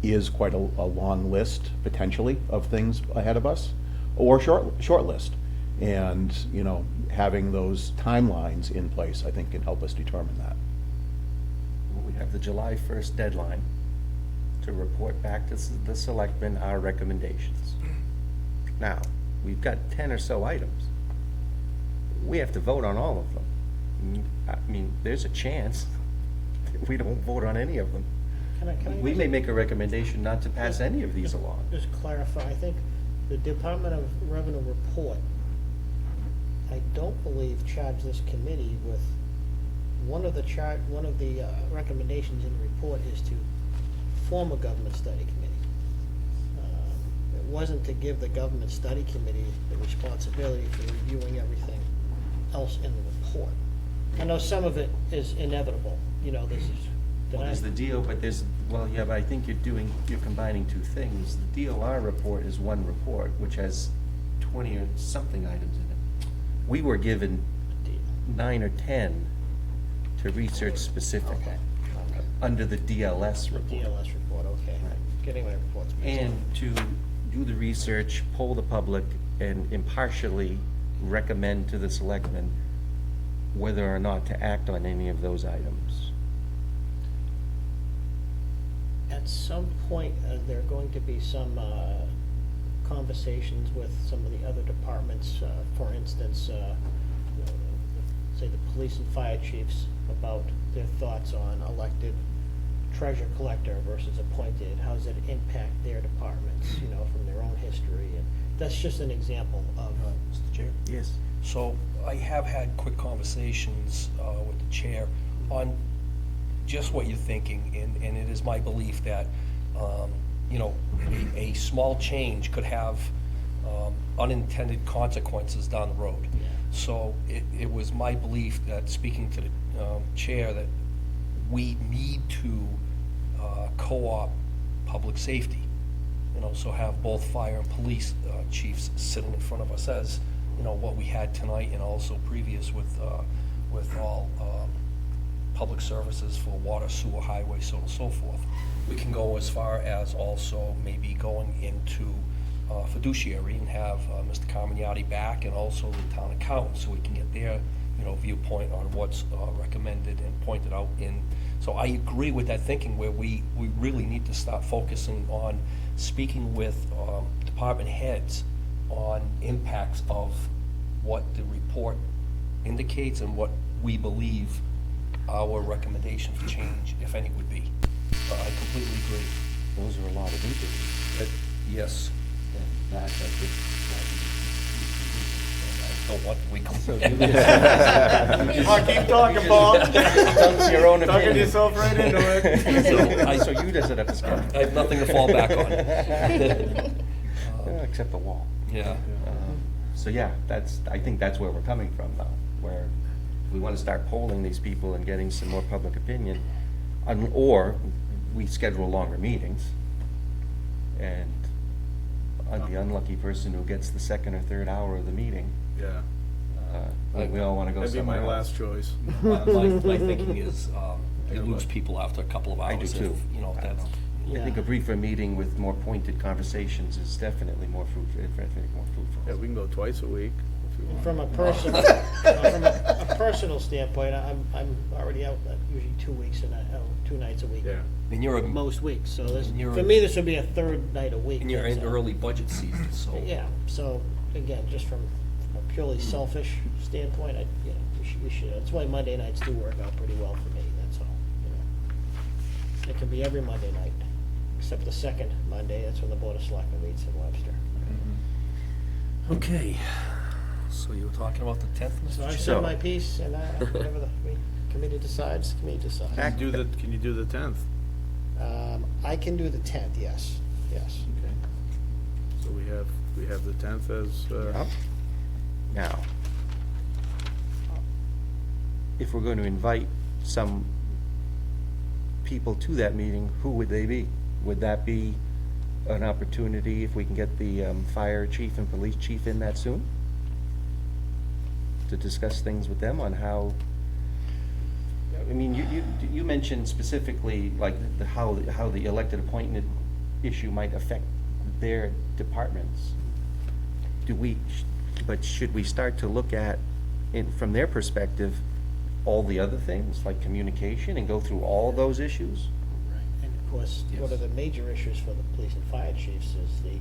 is quite a long list, potentially, of things ahead of us, or short list. And, having those timelines in place, I think, can help us determine that. We have the July 1st deadline to report back to the selectmen our recommendations. Now, we've got 10 or so items. We have to vote on all of them. I mean, there's a chance that we don't vote on any of them. Can I We just- may make a recommendation not to pass any of these along. Just clarify, I think the Department of Revenue report, I don't believe charged this committee with, one of the recommendations in the report is to form a government study committee. It wasn't to give the government study committee the responsibility for reviewing everything else in the report. I know some of it is inevitable, this is. Well, there's the DO, but but I think you're combining two things. The DOR report is one report, which has 20 or something items in it. We were given 9 or 10 to research specific, Okay. under the DLS The report. DLS report, okay. Getting my reports. mixed up. And to do the research, poll the public, and impartially recommend to the selectmen whether or not to act on any of those items. At some point, there are going to be some conversations with some of the other departments, for instance, say the police and fire chiefs, about their thoughts on elected treasure collector versus appointed. How does it impact their departments, from their own history? And that's just an example of. Mr. Chair? Yes. So I have had quick conversations with the chair on just what you're thinking, and it is my belief that, a small change could have unintended consequences down the road. So it was my belief that, speaking to the chair, that we need to co-op public safety. So have both fire and police chiefs sitting in front of us as, what we had tonight, and also previous with all public services for water, sewer, highway, so on and so forth. We can go as far as also maybe going into fiduciary and have Mr. Carmignati back, and also the town accountant, so we can get their, viewpoint on what's recommended and pointed out in. So I agree with that thinking, where we really need to start focusing on speaking with department heads on impacts of what the report indicates and what we believe our recommendation for change, if any, would be. I completely agree. Those are a lot of interviews. Yes. And that, I think, Don't want we Keep talking, Bob. That's your own opinion. yourself right into it. So you just set up the schedule. I have nothing to fall back on. Except the wall. Yeah. So yeah, I think that's where we're coming from though, where we want to start polling these people and getting some more public opinion, or we schedule longer meetings, and the unlucky person who gets the second or third hour of the meeting, Yeah. we all want to go That'd be somewhere my else. last choice. My thinking is, you lose people after a couple of I do hours. too. You know, that's, I think a briefer meeting with more pointed conversations is definitely more fruitful. Yeah, we can go twice a week if you want. From a personal standpoint, I'm already out usually 2 weeks and 2 nights a week. Yeah. and you're, Most weeks, so this, And you're- for me, this would be a third night a week. and you're in so- early budget season, so. Yeah, so, again, just from a purely selfish standpoint, we should, that's why Monday nights do work out pretty well for me, that's all, It can be every Monday night, except the second Monday, that's when the Board of Selectmen meets in Webster. Okay, so you were talking about the 10th, So I Mr. Chair? said my piece, and whatever the committee decides, the committee decides. Can you do the 10th? I can do the 10th, yes. Okay. So we have the 10th as, Yep. Now, if we're going to invite some people to that meeting, who would they be? Would that be an opportunity if we can get the fire chief and police chief in that soon? To discuss things with them on how, I mean, you mentioned specifically like how the elected appointed issue might affect their departments. But should we start to look at, from their perspective, all the other things, like communication, and go through all those issues? Right. And of course, one of the major issues for the police and fire chiefs is the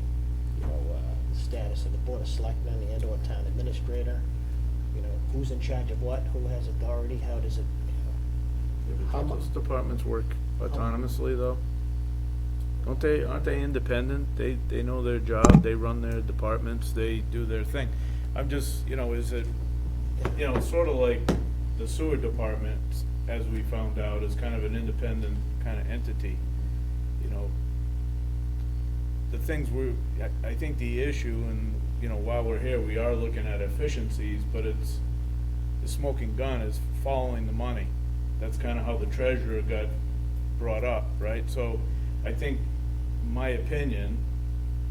status of the Board of Selectmen, the and/or town administrator. Who's in charge of what, who has authority, how does it, how those much? departments work autonomously though? Aren't they independent? They know their job, they run their departments, they do their thing. I'm just, is it, sort of like the sewer department, as we found out, is kind of an independent kind of entity. The things I think the issue, and, while we're here, we are looking at efficiencies, but it's, the smoking gun is following the money. That's kind of how the treasurer got brought up, right? So I think, in my opinion,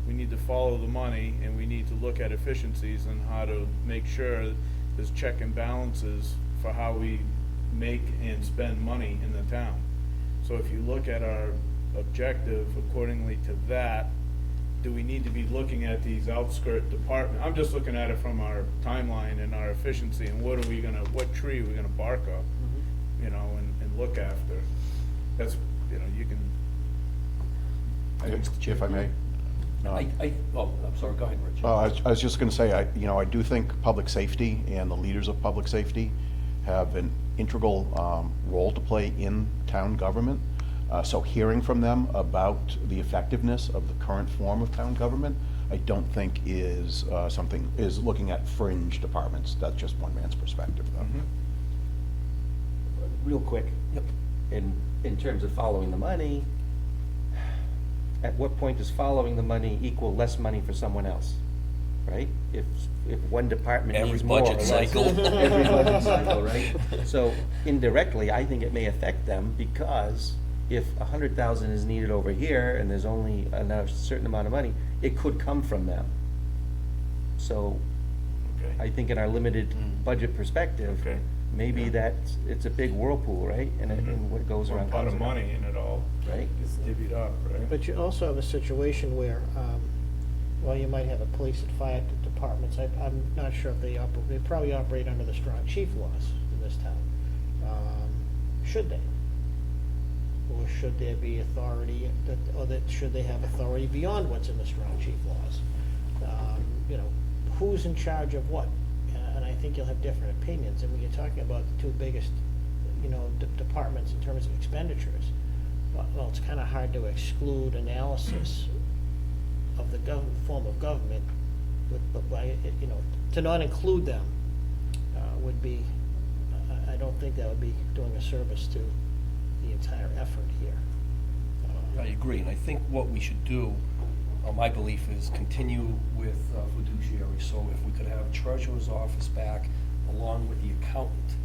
we need to follow the money, and we need to look at efficiencies and how to make sure there's check and balances for how we make and spend money in the town. So if you look at our objective accordingly to that, do we need to be looking at these outskirt departments? I'm just looking at it from our timeline and our efficiency, and what tree are we gonna bark up, and look after? That's, you can. If I may. I'm sorry, go ahead, Rich. I was just going to say, I do think public safety and the leaders of public safety have an integral role to play in town government. So hearing from them about the effectiveness of the current form of town government, I don't think is looking at fringe departments. That's just one man's perspective, though. Real quick. Yep. In terms of following the money, at what point does following the money equal less money for someone else? Right? If one department Every needs more or budget less. cycle. Every budget cycle, right? So indirectly, I think it may affect them, because if 100,000 is needed over here and there's only a certain amount of money, it could come from them. So Okay. I think in our limited budget perspective, Okay. maybe it's a big whirlpool, right? And what goes Or around pot comes of around. money in it all. Right. It's divvied up, right? But you also have a situation where, you might have a police and fire departments, I'm not sure if they probably operate under the strong chief laws in this town. Should they? Or should there be authority, should they have authority beyond what's in the strong chief laws? Who's in charge of what? And I think you'll have different opinions, and when you're talking about the two biggest you know, departments in terms of expenditures. Well, it's kind of hard to exclude analysis of the form of government, but by, you know, to not include them would be, I don't think that would be doing a service to the entire effort here. I agree, and I think what we should do, my belief is continue with fiduciary. So if we could have treasurer's office back along with the accountant,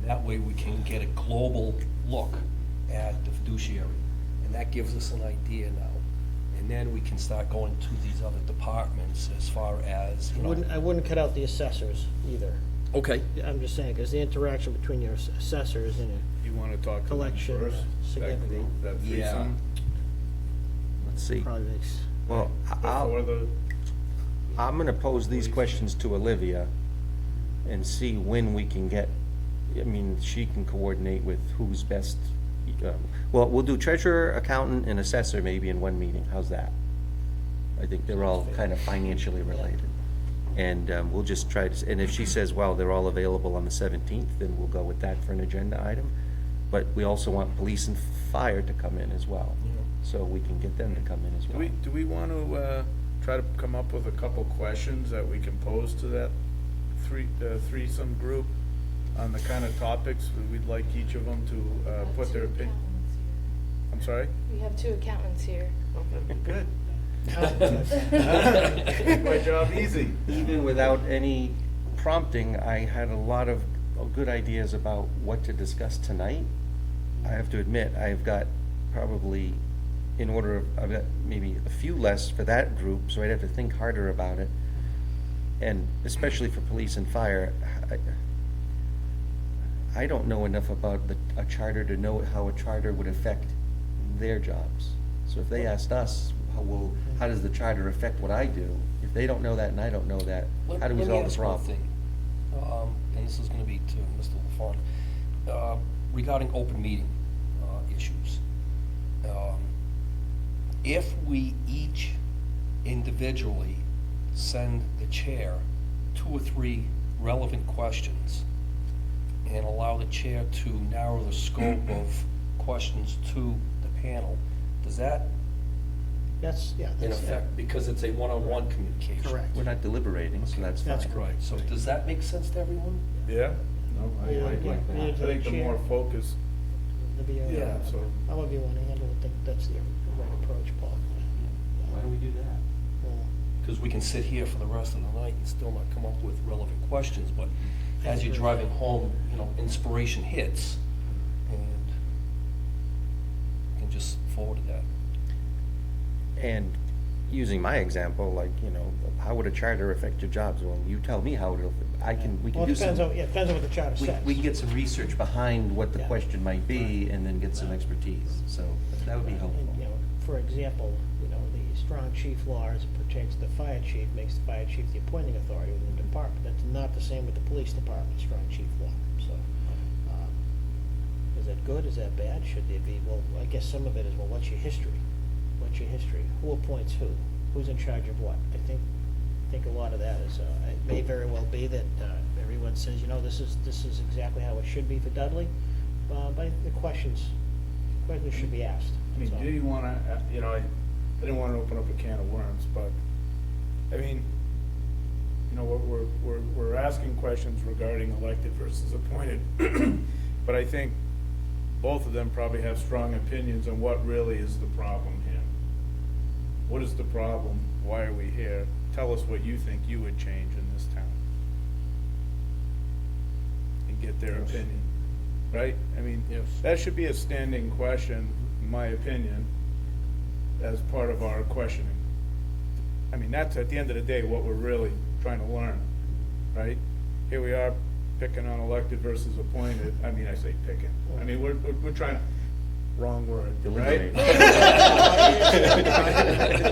and that way we can get a global look at the fiduciary. And that gives us an idea now. And then we can start going to these other departments as far as, you know. I wouldn't cut out the assessors either. Okay. I'm just saying, because the interaction between your assessors and You wanna talk to them Collection, first? That significant. group, that Yeah. threesome, Let's see. probably makes, Well, before the, I'm gonna pose these questions to Olivia and see when we can get, I mean, she can coordinate with who's best. Well, we'll do treasurer, accountant, and assessor maybe in one meeting. How's that? I think they're all kind of financially related. And we'll just try to, and if she says, well, they're all available on the 17th, then we'll go with that for an agenda item. But we also want police and fire to come in as well, so we can get them to come in as well. do we want to, try to come up with a couple questions that we can pose to that threesome group on the kind of topics we'd like each of them to, put their opinion? I'm sorry? We have 2 accountants here. Good. Make my job easy. Even without any prompting, I had a lot of good ideas about what to discuss tonight. I have to admit, I've got probably, I've got maybe a few less for that group, so I'd have to think harder about it. And especially for police and fire, I don't know enough about a charter to know how a charter would affect their jobs. So if they asked us, how does the charter affect what I do? If they don't know that and I don't know that, how do we solve the problem? Let me ask one thing, and this is gonna be to Mr. LaFawn, regarding open meeting issues. If we each individually send the chair 2 or 3 relevant questions and allow the chair to narrow the scope of questions to the panel, does that, that's, yeah. in that's- effect, because it's a one-on-one communication? Correct. We're not deliberating, so that's fine. That's Right, so does that make sense to everyone? Yeah? No, I Yeah, like yeah, that. yeah, I think the chair. more focused, yeah, so. However you want to handle it, I think that's the right approach, Paul. Why don't we do that? Because we can sit here for the rest of the night and still not come up with relevant questions, but as you're driving home, you know, inspiration hits, and you can just forward that. And using my example, like, you know, how would a charter affect your jobs? Well, you tell me how it'll, we can Well, do it depends some, on, yeah, it depends on what the charter says. we can get some research behind what the Yeah. question might be and then get some expertise, so that would be helpful. And, you know, for example, you know, the strong chief law as it pertains to the fire chief makes the fire chief the appointing authority within the department. That's not the same with the police department, strong chief law, so. Is that good, is that bad, should there be, well, I guess some of it is, well, what's your history? What's your history? Who appoints who? Who's in charge of what? I think a lot of that is, it may very well be that everyone says, you know, this is exactly how it should be for Dudley, but the questions should be asked. I mean, So- do you wanna, you know, I didn't wanna open up a can of worms, but, I mean, you know, we're asking questions regarding elected versus appointed. But I think both of them probably have strong opinions on what really is the problem here. What is the problem? Why are we here? Tell us what you think you would change in this town. And get their opinion, right? I mean, that should be a standing question, in my opinion, as part of our questioning. I mean, that's at the end of the day what we're really trying to learn, right? Here we are picking on elected versus appointed. I mean, I say picking. I mean, we're trying, wrong word, right?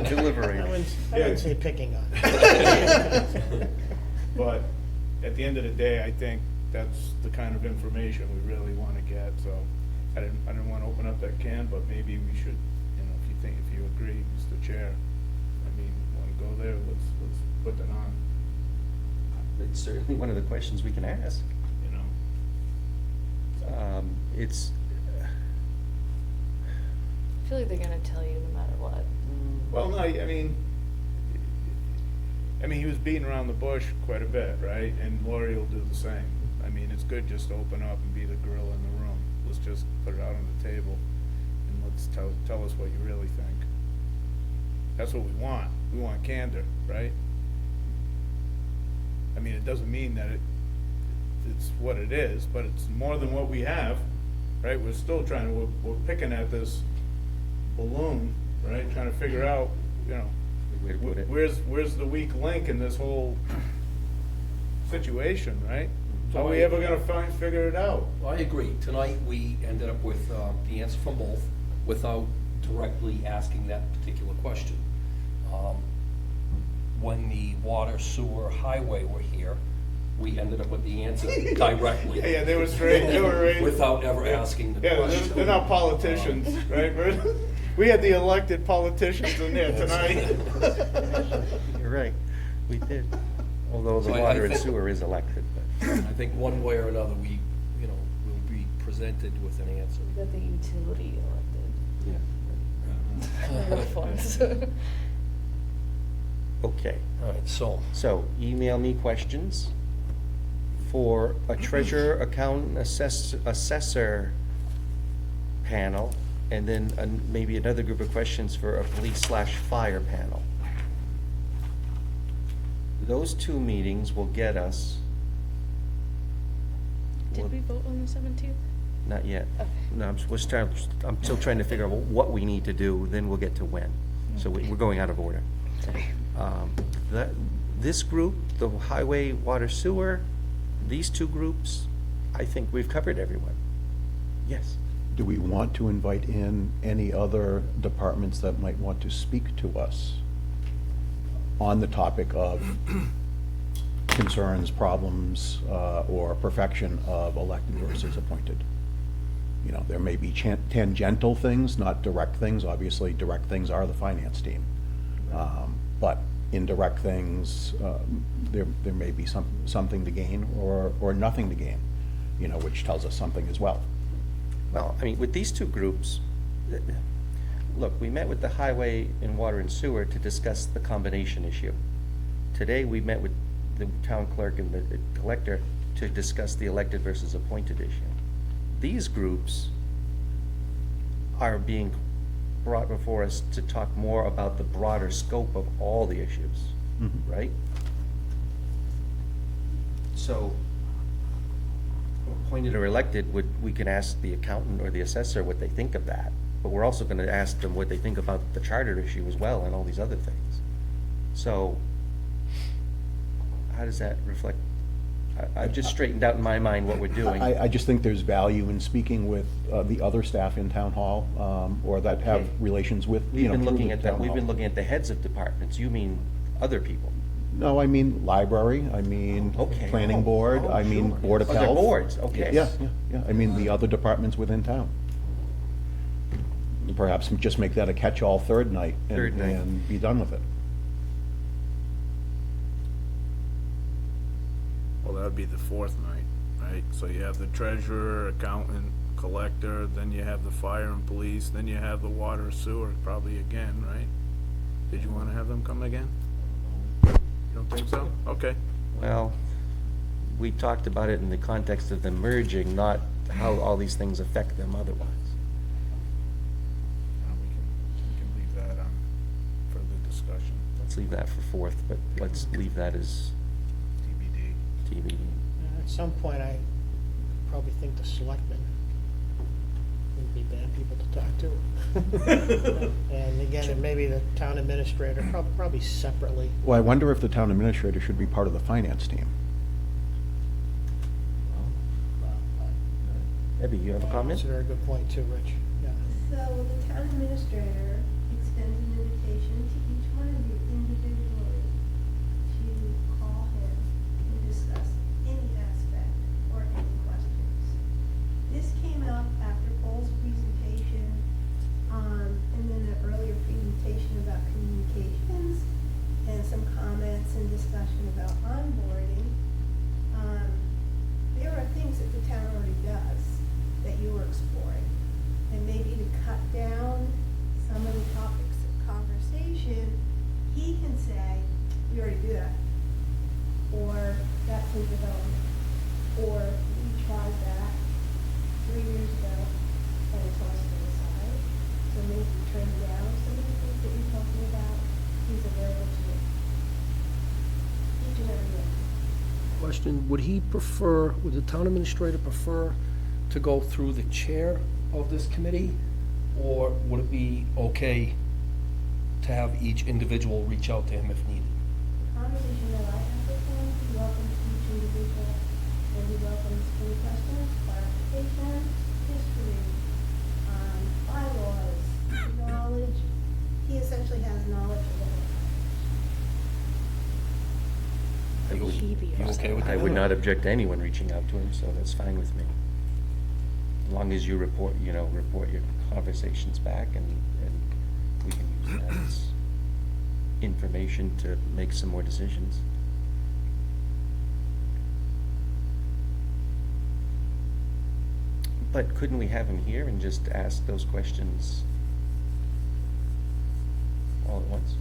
Deliberate. I wouldn't say picking on. But at the end of the day, I think that's the kind of information we really want to get, so I didn't want to open up that can, but maybe we should, you know, if you agree, Mr. Chair, I mean, want to go there, let's put that on, It's certainly one of the questions we can ask. you know? it's, I feel like they're gonna tell you no matter what. Well, no, I mean, he was beating around the bush quite a bit, right? And Lori will do the same. I mean, it's good just to open up and be the gorilla in the room. Let's just put it out on the table and let's tell us what you really think. That's what we want. We want candor, right? I mean, it doesn't mean that it's what it is, but it's more than what we have, right? We're still we're picking at this balloon, right? Trying to figure out, you know, way to put it. where's the weak link in this whole situation, right? How are we ever gonna figure it out? I agree. Tonight, we ended up with the answer from both without directly asking that particular question. When the water, sewer, highway were here, we ended up with the answer directly. Yeah, they were straight, they were right. Without ever asking the Yeah, question. they're not politicians, right? We had the elected politicians in there tonight. You're right, we did. Although the So I water and think- sewer is elected, but. I think one way or another, we, you know, will be presented with an answer. We got the utility Yeah. elected. Funds. Okay, All right, so email me questions for a treasurer, accountant, assessor panel, and then maybe another group of questions for a police/fire panel. Those two meetings will get us. Did we vote on the 17th? Not yet. Okay. No, I'm still trying to figure out what we need to do, then we'll get to when. So we're going out of order. Sorry. This group, the highway, water, sewer, these two groups, I think we've covered everyone. Yes. Do we want to invite in any other departments that might want to speak to us on the topic of concerns, problems, or perfection of elected versus appointed? You know, there may be tangential things, not direct things. Obviously, direct things are the finance team. But indirect things, there may be something to gain or nothing to gain, you know, which tells us something as well. Well, I mean, with these two groups, look, we met with the highway and water and sewer to discuss the combination issue. Today, we met with the town clerk and the collector to discuss the elected versus appointed issue. These groups are being brought before us to talk more about the broader scope of all the issues, right? So, appointed or elected, we can ask the accountant or the assessor what they think of that, but we're also gonna ask them what they think about the charter issue as well and all these other things. So, how does that reflect? I've just straightened out in my mind what we're doing. I just think there's value in speaking with the other staff in town hall, or that have Okay. relations with, We've you know, been through looking the at that, town we've been hall. looking at the heads of departments, you mean other people? No, I mean library, I mean Okay. planning board, Oh, I mean sure. board of Other health. boards, okay. Yeah, I mean the other departments within town. Perhaps just make that a catch-all third night Third night. and be done with it. Well, that would be the fourth night, right? So you have the treasurer, accountant, collector, then you have the fire and police, then you have the water sewer probably again, right? Did you want to have them come again? You don't think so? Okay. Well, we talked about it in the context of them merging, not how all these things affect them otherwise. We can leave that on further discussion, Let's leave that for fourth, but let's leave that as TBD. TBD. At some point, I probably think the selectmen would be bad people to talk to. And again, and maybe the town administrator, probably separately. Well, I wonder if the town administrator should be part of the finance team. Debbie, you have a comment? That's a very good point too, Rich. Yeah. So the town administrator extends an invitation to each one of you individually to call him and discuss any aspect or any questions. This came up after Paul's presentation, and then an earlier presentation about communications, and some comments and discussion about onboarding. There are things that the town already does that you were economic development. Or we tried that 3 years ago and it's tossed to the side. So maybe turn down some of the things that you're talking about. He's available to each and every one. Question, would he prefer, would the town administrator prefer to go through the chair of this committee? Or would it be okay to have each individual reach out to him if needed? The conversation that I have with him, he welcomes each individual, and he welcomes any questions, clarification, history, bylaws, knowledge. He essentially has knowledge of the whole. You okay with that? I would not object to anyone reaching out to him, so that's fine with me. As long as you report your conversations back, and we can use that as information to make some more decisions. But couldn't we have him here and just ask those questions all at once?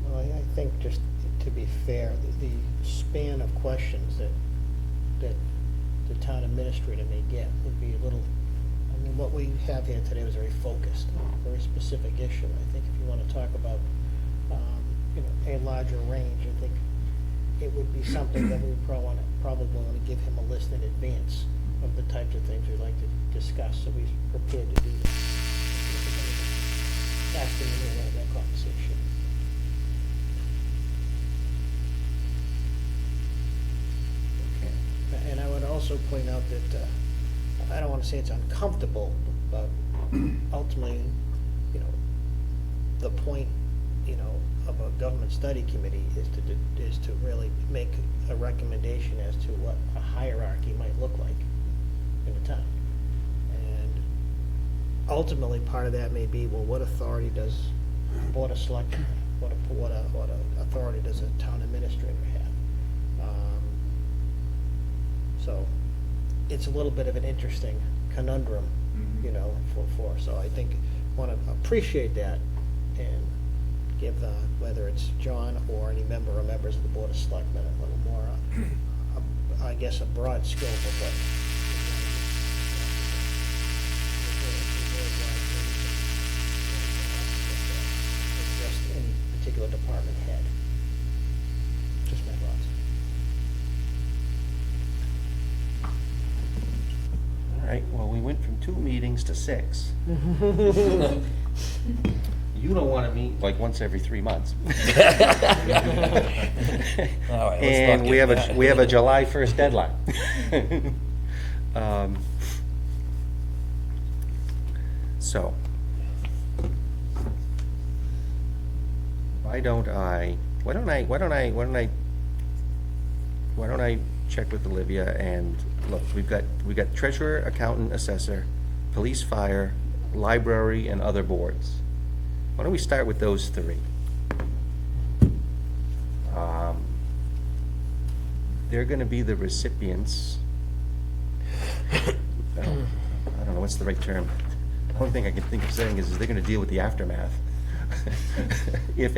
Well, I think just to be fair, the span of questions that the town administrator may get would be a little, I mean, what we have here today was very focused, very specific issue. I think if you want to talk about, a larger range, I think it would be something that we would probably want to give him a list in advance of the types of things we'd like to discuss, so he's prepared to do that. Ask him to have that conversation. And I would also point out that, I don't want to say it's uncomfortable, but ultimately, the point, of a government study committee is to really make a recommendation as to what a hierarchy might look like in the town. And ultimately, part of that may be, well, what authority does Board of Selectmen have? What authority does a town administrator have? So it's a little bit of an interesting conundrum, so I think, want to appreciate that and give, whether it's John or any member or members of the Board of Selectmen, a little more, I guess, a broad scope of what. Just any particular department head. Just my thoughts. All right, well, we went from 2 meetings to 6. You don't want to meet like once every 3 months. All right, let's And not we get have that. we have a July 1st deadline. So, why don't I check with Olivia and look, we've got treasurer, accountant, assessor, police, fire, library, and other boards. Why don't we start with those 3? They're gonna be the recipients. I don't know, what's the right term? The only thing I can think of saying is they're gonna deal with the aftermath. If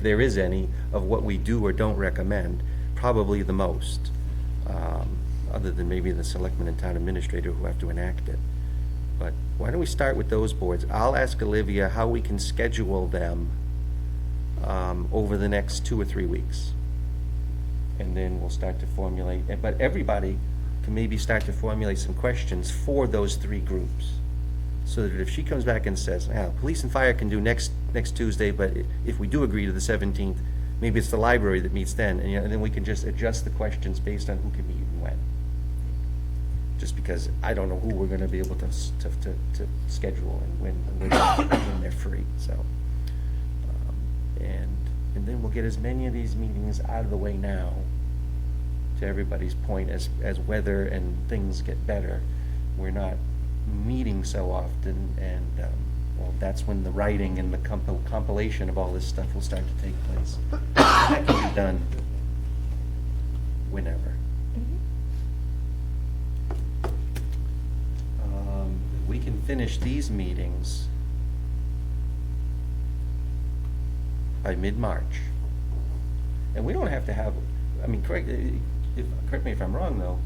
there is any, of what we do or don't recommend, probably the most. Other than maybe the selectman and town administrator who have to enact it. But why don't we start with those boards? I'll ask Olivia how we can schedule them over the next 2 or 3 weeks. And then we'll start to formulate, but everybody can maybe start to formulate some questions for those 3 groups. So that if she comes back and says, police and fire can do next Tuesday, but if we do agree to the 17th, maybe it's the library that meets then, and then we can just adjust the questions based on who can meet and when. Just because I don't know who we're gonna be able to schedule and when they're free, so. And then we'll get as many of these meetings out of the way now, to everybody's point, as weather and things get better. We're not meeting so often, and, well, that's when the writing and the compilation of all this stuff will start to take place. That can be done whenever. We can finish these meetings by mid-March. And we don't have to have, I mean, correct me if I'm wrong, though,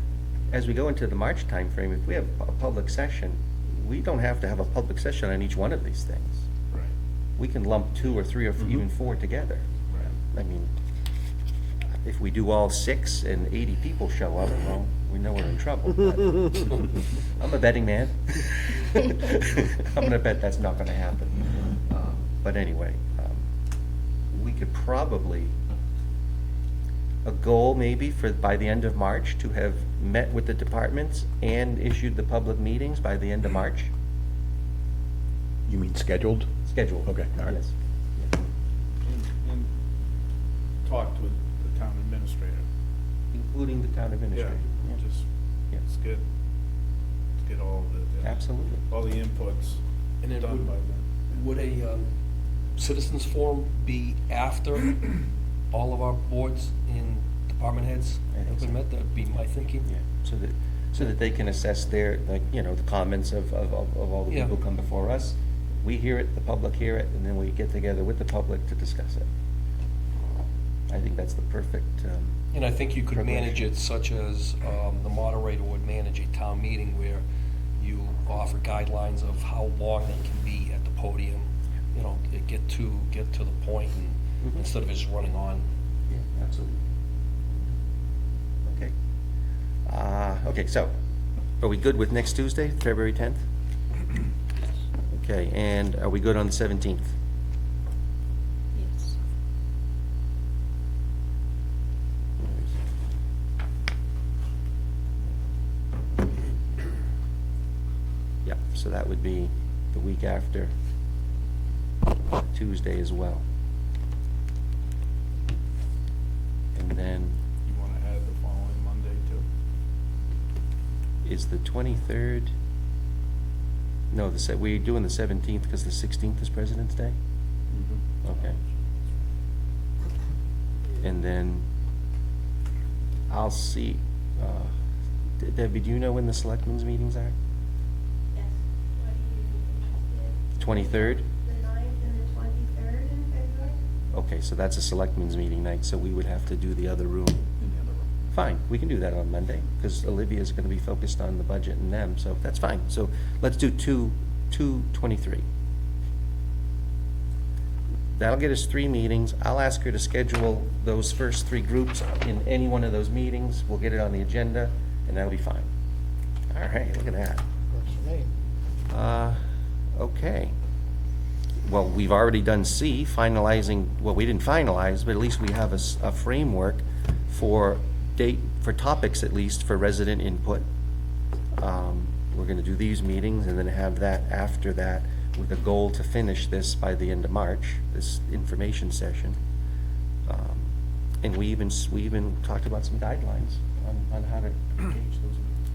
as we go into the March timeframe, if we have a public session, we don't have to have a public session on each one of these things. Right. We can lump 2 or 3 or even 4 together. Right. I mean, if we do all 6 and 80 people show up, well, we know we're in trouble. But I'm a betting man. I'm gonna bet that's not gonna happen. But anyway, we could probably, a goal maybe for, by the end of March, to have met with the departments and issued the public meetings by the end of March, You mean scheduled? scheduled. Okay, all right. Yes. And talked with the town administrator. Including the town administrator. Yeah. Just, Yeah. let's get all the. Absolutely. All the inputs And then done by then. would a citizens forum be after all of our boards and department heads I think have been so. met? That'd be my thinking. Yeah, so that they can assess their, like, you know, the comments of all the Yeah. people who come before us. We hear it, the public hear it, and then we get together with the public to discuss it. I think that's the perfect, And I think you could manage Preparation. it such as the moderator would manage a town meeting where you offer guidelines of how long they can be at the podium. You know, get to the point and Mhm. instead of just running on. yeah, absolutely. Okay. Okay, so, are we good with next Tuesday, February 10th? Okay, and are we good on the 17th? Yes. Yeah, so that would be the week after Tuesday as well. And then You wanna add the following Monday too? is the 23rd, no, we're doing the 17th because the 16th is President's Day? Okay. And then I'll see, Debbie, do you know when the selectmen's meetings are? Yes, what are you interested? 23rd? The 9th and the 23rd in February? Okay, so that's a selectmen's meeting night, so we would have to do the other room. Fine, we can do that on Monday, because Olivia's gonna be focused on the budget and them, so that's fine. So let's do 2/23. That'll get us 3 meetings. I'll ask her to schedule those first 3 groups in any one of those meetings. We'll get it on the agenda, and that'll be fine. All right, look at that. Works for me. Okay. Well, we've already done C, finalizing, well, we didn't finalize, but at least we have a framework for topics at least, for resident input. We're gonna do these meetings and then have that after that with a goal to finish this by the end of March, this information session. And we even talked about some guidelines on how to engage those meetings.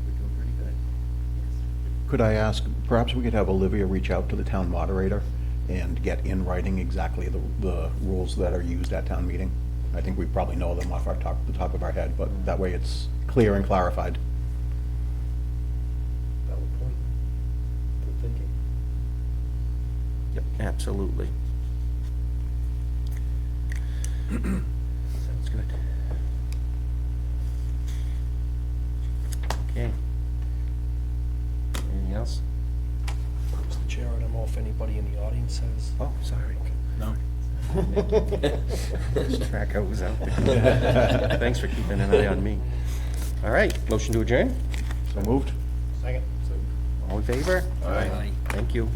We're doing pretty good. Could I ask, perhaps we could have Olivia reach out to the town moderator and get in writing exactly the rules that are used at town meeting? I think we probably know them off the top of our head, but that way it's clear and clarified. Valid point. Good thinking. Yep, absolutely. Sounds good. Okay. Anything else? Mr. Chair, I don't know if anybody in the audience has. Oh, sorry. No. This track goes out there. Thanks for keeping an eye on me. All right, motion to adjourn? So moved? Second. All in favor? Aye. Thank you.